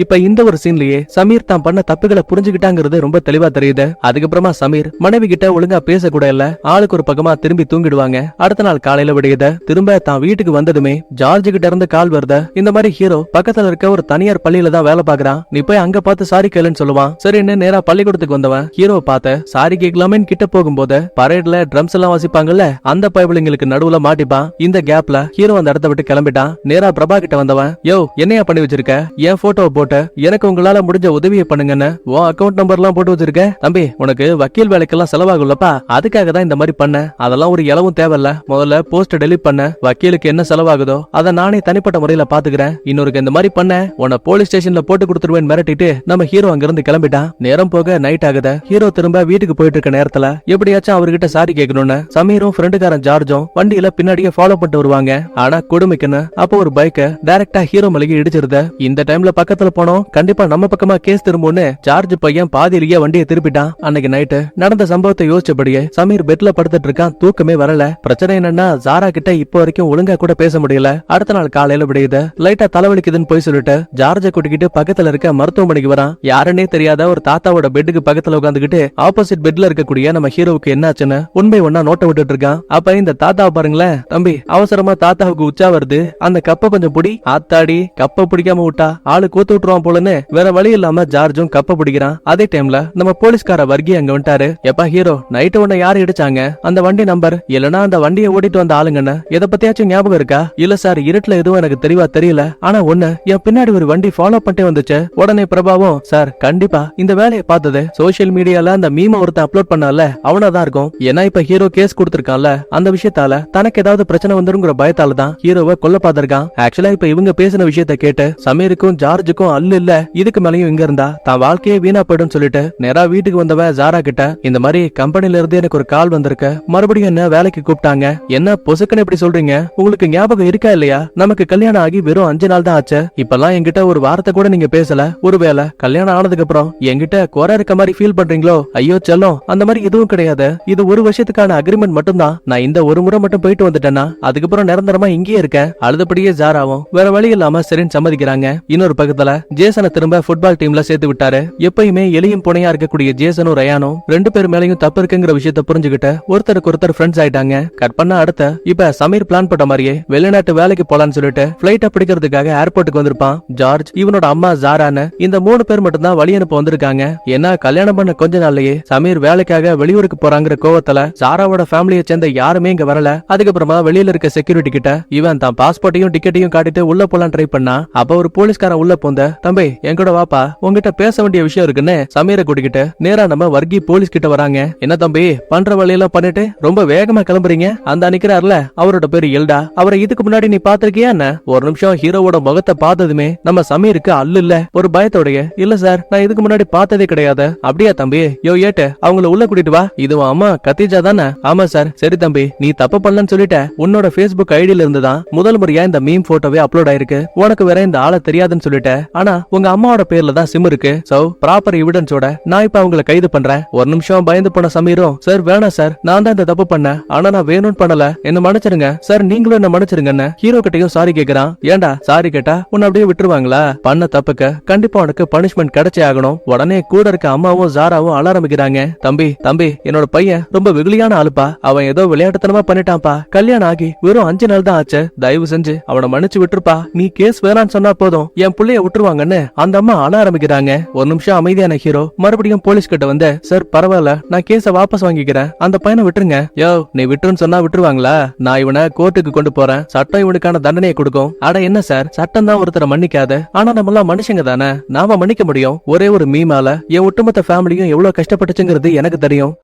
இப்ப இந்த ஒரு சீன்லயே சமீர் தான் பண்ண தப்புகளை புரிஞ்சுக்கிட்டாங்கிறது ரொம்ப தெளிவா தெரியுது. அதுக்கப்புறமா சமீர் மனைவி கிட்ட ஒழுங்கா பேசக்கூட இல்ல, ஆளுக்கு ஒரு பக்கமா திரும்பி தூங்கிடுவாங்க. அடுத்த நாள் காலையில விடியுது. திரும்ப தான் வீட்டுக்கு வந்ததுமே ஜார்ஜ் கிட்ட இருந்து கால் வருது. இந்த மாதிரி ஹீரோ பக்கத்துல இருக்க ஒரு தனியார் பள்ளியில தான் வேலை பாக்குறான், நீ போய் அங்க பார்த்து சாரி கேளுன்னு சொல்லுவான். சரின்னு நேரா பள்ளிக்கூடத்துக்கு வந்தவன் ஹீரோ பார்த்து சாரி கேட்கலாமேன்னு கிட்ட போகும்போது பரேட்ல ட்ரம்ஸ் எல்லாம் வாசிப்பாங்கல்ல, அந்த பயபிள்ளைங்களுக்கு நடுவுல மாட்டிப்பான். இந்த கேப்ல ஹீரோ அந்த இடத்த விட்டு கிளம்பிட்டான். நேரா பிரபா கிட்ட வந்தவன், யோ என்னையா பண்ணி வச்சிருக்க? என் போட்டோ போட்டு எனக்கு உங்களால முடிஞ்ச உதவியை பண்ணுங்கன்னு உன் அக்கவுண்ட் நம்பர் எல்லாம் போட்டு வச்சிருக்க. தம்பி உனக்கு வக்கீல் வேலைக்கெல்லாம் செலவாகும்லப்பா, அதுக்காக தான் இந்த மாதிரி பண்ண. அதெல்லாம் ஒரு இலவும் தேவையில்ல. முதல்ல போஸ்ட் டெலிட் பண்ண, வக்கீலுக்கு என்ன செலவாகுதோ அதை நானே தனிப்பட்ட முறையில பாத்துக்கிறேன். இன்னொருக்கு இந்த மாதிரி பண்ண உன்னை போலீஸ் ஸ்டேஷன்ல போட்டு கொடுத்துருவேன் மிரட்டிட்டு நம்ம ஹீரோ அங்கிருந்து கிளம்பிட்டான். நேரம் போக நைட் ஆகுது. ஹீரோ திரும்ப வீட்டுக்கு போயிட்டு இருக்க நேரத்துல எப்படியாச்சும் அவர்கிட்ட சாரி கேட்கணும்னு சமீரும் ஃப்ரெண்டுக்காரன் ஜார்ஜும் வண்டியில பின்னாடியே ஃபாலோ பண்ணிட்டு வருவாங்க. ஆனா கொடுமைக்குன்னு அப்போ ஒரு பைக்க டைரக்டா ஹீரோ மலைக்கு இடிச்சிருது. இந்த டைம்ல பக்கத்துல போனோம் கண்டிப்பா நம்ம பக்கமா கேஸ் திரும்பும்னு ஜார்ஜ் பையன் பாதியிலேயே வண்டியை திருப்பிட்டான். அன்னைக்கு நைட்டு நடந்த சம்பவத்தை யோசிச்சபடியே சமீர் பெட்ல படுத்துட்டு இருக்கான். தூக்கமே வரல. பிரச்சனை என்னன்னா ஜாரா கிட்ட இப்போ வரைக்கும் ஒழுங்கா கூட பேச முடியல. அடுத்த நாள் காலையில விடியுது. லைட்டா தலைவலிக்குதுன்னு போய் சொல்லிட்டு ஜார்ஜை கூட்டிக்கிட்டு பக்கத்துல இருக்க மருத்துவமனைக்கு வரான். யாருன்னே தெரியாத ஒரு தாத்தாவோட பெட்டுக்கு பக்கத்துல உட்காந்துக்கிட்டு ஆப்போசிட் பெட்ல இருக்கக்கூடிய நம்ம ஹீரோவுக்கு என்னாச்சுன்னு உண்மை ஒன்னா நோட்ட விட்டுட்டு இருக்கான். அப்ப இந்த தாத்தாவை பாருங்களேன், தம்பி அவசரமா தாத்தாவுக்கு உச்சா வருது, அந்த கப்ப கொஞ்சம் புடி. ஆத்தாடி கப்ப பிடிக்காம விட்டா ஆளு கூத்து விட்டுருவான் போலன்னு வேற வழி இல்லாம ஜார்ஜும் கப்ப பிடிக்கிறான். அதே டைம்ல நம்ம போலீஸ்கார வர்கி அங்க வந்துட்டாரு. எப்பா ஹீரோ நைட்டு உன்னை யாரு இடிச்சாங்க? அந்த வண்டி நம்பர் இல்லனா அந்த வண்டியை ஓடிட்டு வந்த ஆளுங்கன்னு எதை பத்தியாச்சும் ஞாபகம் இருக்கா? இல்ல சார் இருட்டுல எதுவும் எனக்கு தெளிவா தெரியல, ஆனா ஒண்ணு என் பின்னாடி ஒரு வண்டி ஃபாலோ பண்ணிட்டே வந்துச்சு. உடனே பிரபாவும் சார் கண்டிப்பா இந்த வேலையை பார்த்தது சோசியல் மீடியால அந்த மீம ஒருத்தன் அப்லோட் பண்ணால அவனதான் இருக்கும். ஏன்னா இப்ப ஹீரோ கேஸ் கொடுத்திருக்கான்ல, அந்த விஷயத்தால தனக்கு ஏதாவது பிரச்சனை வந்துருங்கிற பயத்தால தான் ஹீரோவை கொல்ல பார்த்திருக்கான். ஆக்சுவலா இப்ப இவங்க பேசின விஷயத்த கேட்டு சமீருக்கும் ஜார்ஜுக்கும் அல்ல இல்ல இதுக்கு மேலயும் இங்க இருந்தா தான் வாழ்க்கையே வீணா போயிடும் சொல்லிட்டு நேரா வீட்டுக்கு வந்தவன் ஜாரா கிட்ட இந்த மாதிரி கம்பெனில இருந்து எனக்கு ஒரு கால் வந்திருக்கு, மறுபடியும் என்ன வேலைக்கு கூப்பிட்டாங்க. என்ன பொசுக்குன்னு இப்படி சொல்றீங்க? உங்களுக்கு ஞாபகம் இருக்கா இல்லையா? நமக்கு கல்யாணம் ஆகி வெறும் 5 நாள் தான் ஆச்சு. இப்பெல்லாம் என்கிட்ட ஒரு வார்த்தை கூட நீங்க பேசல. ஒருவேளை கல்யாணம் ஆனதுக்கு அப்புறம் என்கிட்ட குறை இருக்க மாதிரி ஃபீல் பண்றீங்களோ? ஐயோ செல்லம், அந்த மாதிரி எதுவும் கிடையாது. இது ஒரு வருஷத்துக்கான அக்ரிமெண்ட் மட்டும் தான். நான் இந்த ஒரு முறை மட்டும் போயிட்டு வந்துட்டேன்னா அதுக்கப்புறம் நிரந்தரமா இங்கேயே இருக்கேன். அழுதபடியே ஜாராவும் வேற வழி இல்லாம சரின்னு சம்மதிக்கிறாங்க. இன்னொரு பக்கத்துல ஜேசனை திரும்ப ஃபுட்பால் டீம்ல சேர்த்து விட்டாரு. எப்பயுமே எலியும் புனையா இருக்கக்கூடிய ஜேசனும் ரயானும் 2 பேர் மேலயும் தப்பு இருக்குங்கிற விஷயத்த புரிஞ்சுக்கிட்டு ஒருத்தருக்கு ஒருத்தர் ஃப்ரெண்ட்ஸ் ஆயிட்டாங்க. கட் பண்ண அடுத்த இப்ப சமீர் பிளான் பண்ண மாதிரியே வெளிநாட்டு வேலைக்கு போலான்னு சொல்லிட்டு பிளைட்ட பிடிக்கிறதுக்காக ஏர்போர்ட்டுக்கு வந்திருப்பான். ஜார்ஜ், இவனோட அம்மா ஜாரான்னு இந்த 3 பேர் மட்டும் தான் வழி அனுப்ப வந்திருக்காங்க. ஏன்னா கல்யாணம் பண்ண கொஞ்ச நாள்லயே சமீர் வேலைக்காக வெளியூருக்கு போறாங்கிற கோவத்துல ஜாராவோட ஃபேமிலியை சேர்ந்த யாருமே இங்க வரல. அதுக்கப்புறமா வெளியில இருக்க செக்யூரிட்டி கிட்ட இவன் தான் பாஸ்போர்ட்டையும் டிக்கெட்டையும் காட்டிட்டு உள்ள போலாம் ட்ரை பண்ணா. அப்ப ஒரு போலீஸ்காரன் உள்ள போந்த, தம்பி என்கூட வாப்பா, உங்ககிட்ட பேச வேண்டிய விஷயம் இருக்குன்னு சமீரை கூட்டிக்கிட்டு நேரா நம்ம வர்கி போலீஸ் கிட்ட வராங்க. என்ன தம்பி பண்ற வழியெல்லாம் பண்ணிட்டு ரொம்ப வேகமா கிளம்புறீங்க? அந்த நிக்கிறார்ல அவரோட பேரு எல்டா, அவரை இதுக்கு முன்னாடி நீ பாத்திருக்கியா என்ன? ஒரு நிமிஷம் ஹீரோவோட முகத்தை பார்த்ததுமே நம்ம சமீருக்கு அல்ல இல்ல ஒரு பயத்தோடைய, இல்ல சார் நான் இதுக்கு முன்னாடி பார்த்ததே கிடையாது. அப்படியா தம்பி? யோ ஏட்டு அவங்கள உள்ள கூட்டிட்டு வா. இது அம்மா கத்திஜா தானே? ஆமா சார். சரி தம்பி நீ தப்பு பண்ணலன்னு சொல்லிட்ட. உன்னோட Facebook ஐடியில இருந்துதான் முதல் முறையா இந்த மீம் போட்டோவே அப்லோட் ஆயிருக்கு. உனக்கு வேற இந்த ஆளை தெரியாதுன்னு சொல்லிட்ட. ஆனா உங்க அம்மாவோட பேர்ல தான் சிம் இருக்கு. சோ ப்ராப்பர் எவிடன்ஸோட நான் இப்ப அவங்கள கைது பண்றேன். ஒரு நிமிஷம் பயந்து போன சமீரும், சார் வேணாம் சார், நான் தான் இந்த தப்பு பண்ணேன், ஆனா நான் வேணும்னு பண்ணல, என்ன மன்னிச்சிருங்க சார், நீங்களும் என்ன மன்னிச்சிருங்கன்னு ஹீரோ கிட்டையும் சாரி கேக்குறான். ஏண்டா சாரி கேட்டா உன்னை அப்படியே விட்டுருவாங்களா? பண்ண தப்புக்கு கண்டிப்பா உனக்கு பனிஷ்மெண்ட் கிடைச்சே ஆகணும். உடனே கூட இருக்க அம்மாவும் ஜாராவும் அழ ஆரம்பிக்கிறாங்க. தம்பி தம்பி என்னோட பையன் ரொம்ப வெகுளியான ஆளுப்பா, அவன் ஏதோ விளையாட்டுத்தனமா பண்ணிட்டான்ப்பா, கல்யாணம் ஆகி வெறும் 5 நாள் தான் ஆச்சு, தயவு செஞ்சு அவனை மன்னிச்சு விட்டுருப்பா, நீ கேஸ் வேணான்னு சொன்னா போதும், என் புள்ளைய விட்டுருவாங்கன்னு அந்த அம்மா அழ ஆரம்பிக்கிறாங்க. ஒரு நிமிஷம் அமைதியான ஹீரோ மறுபடியும் போலீஸ் கிட்ட வந்து, சார் பரவாயில்ல நான் கேஸ வாபஸ் வாங்கிக்கிறேன், அந்த பையனை விட்டுருங்க. யோ நீ விட்டுருன்னு சொன்னா விட்டுருவாங்களா? நான் இவனை கோர்ட்டுக்கு கொண்டு போறேன், சட்டம் இவனுக்கான தண்டனையை கொடுக்கும். அட என்ன சார், சட்டம் தான் ஒருத்தரை மன்னிக்காது, ஆனா நம்ம எல்லாம் மனுஷங்க தானே, நாம மன்னிக்க முடியும். ஒரே ஒரு மீமால என் ஒட்டுமொத்த ஃபேமிலியும் எவ்வளவு கஷ்டப்பட்டுச்சுங்கிறது எனக்கு தெரியும்.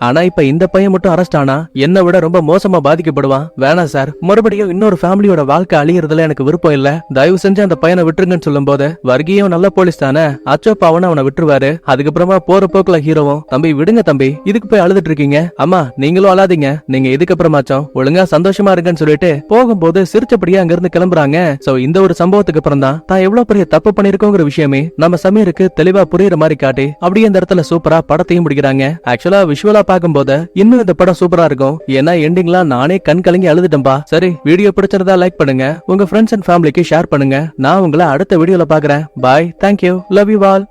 ஆனா இப்ப இந்த பையன் மட்டும் அரெஸ்ட் ஆனா என்னை விட ரொம்ப மோசமா பாதிக்கப்படுவான். வேணாம் சார், மறுபடியும் இன்னொரு ஃபேமிலியோட வாழ்க்கை அழியறதுல எனக்கு விருப்பம் இல்ல, தயவு செஞ்சு அந்த பையனை விட்டுருங்கன்னு சொல்லும் போது வர்கியும் நல்ல போலீஸ் தானே, அச்சோப்பாவன அவனை விட்டுருவாரு. அதுக்கப்புறமா போற போக்குல ஹீரோவும் தம்பி விடுங்க தம்பி, இதுக்கு போய் அழுதுட்டு இருக்கீங்க, அம்மா நீங்களும் அழாதீங்க, நீங்க இதுக்கப்புறமாச்சும் ஒழுங்கா சந்தோஷமா இருக்குன்னு சொல்லிட்டு போகும்போது சிரிச்சபடியா அங்க இருந்து கிளம்புறாங்க. சோ இந்த ஒரு சம்பவத்துக்கு அப்புறம் தான் தான் எவ்வளவு பெரிய தப்பு பண்ணிருக்கோங்கிற விஷயமே நம்ம சமீருக்கு தெளிவா புரியுற மாதிரி காட்டி அப்படியே இந்த இடத்துல சூப்பரா படத்தையும் முடிக்கிறாங்க. ஆக்சுவலா விஷுவலா பாக்கும்போது இன்னும் இந்த படம் சூப்பரா இருக்கும். ஏன்னா எண்டிங்லாம் நானே கண் கலங்கி அழுதுட்டேன்பா. சரி, வீடியோ பிடிச்சிருந்தா லைக் பண்ணுங்க, உங்க ஃப்ரெண்ட்ஸ் அண்ட் ஃபேமிலிக்கு ஷேர் பண்ணுங்க. நான் உங்களை அடுத்த வீடியோல பாக்குறேன். பாய், தேங்க்யூ, லவ் யூ ஆல்.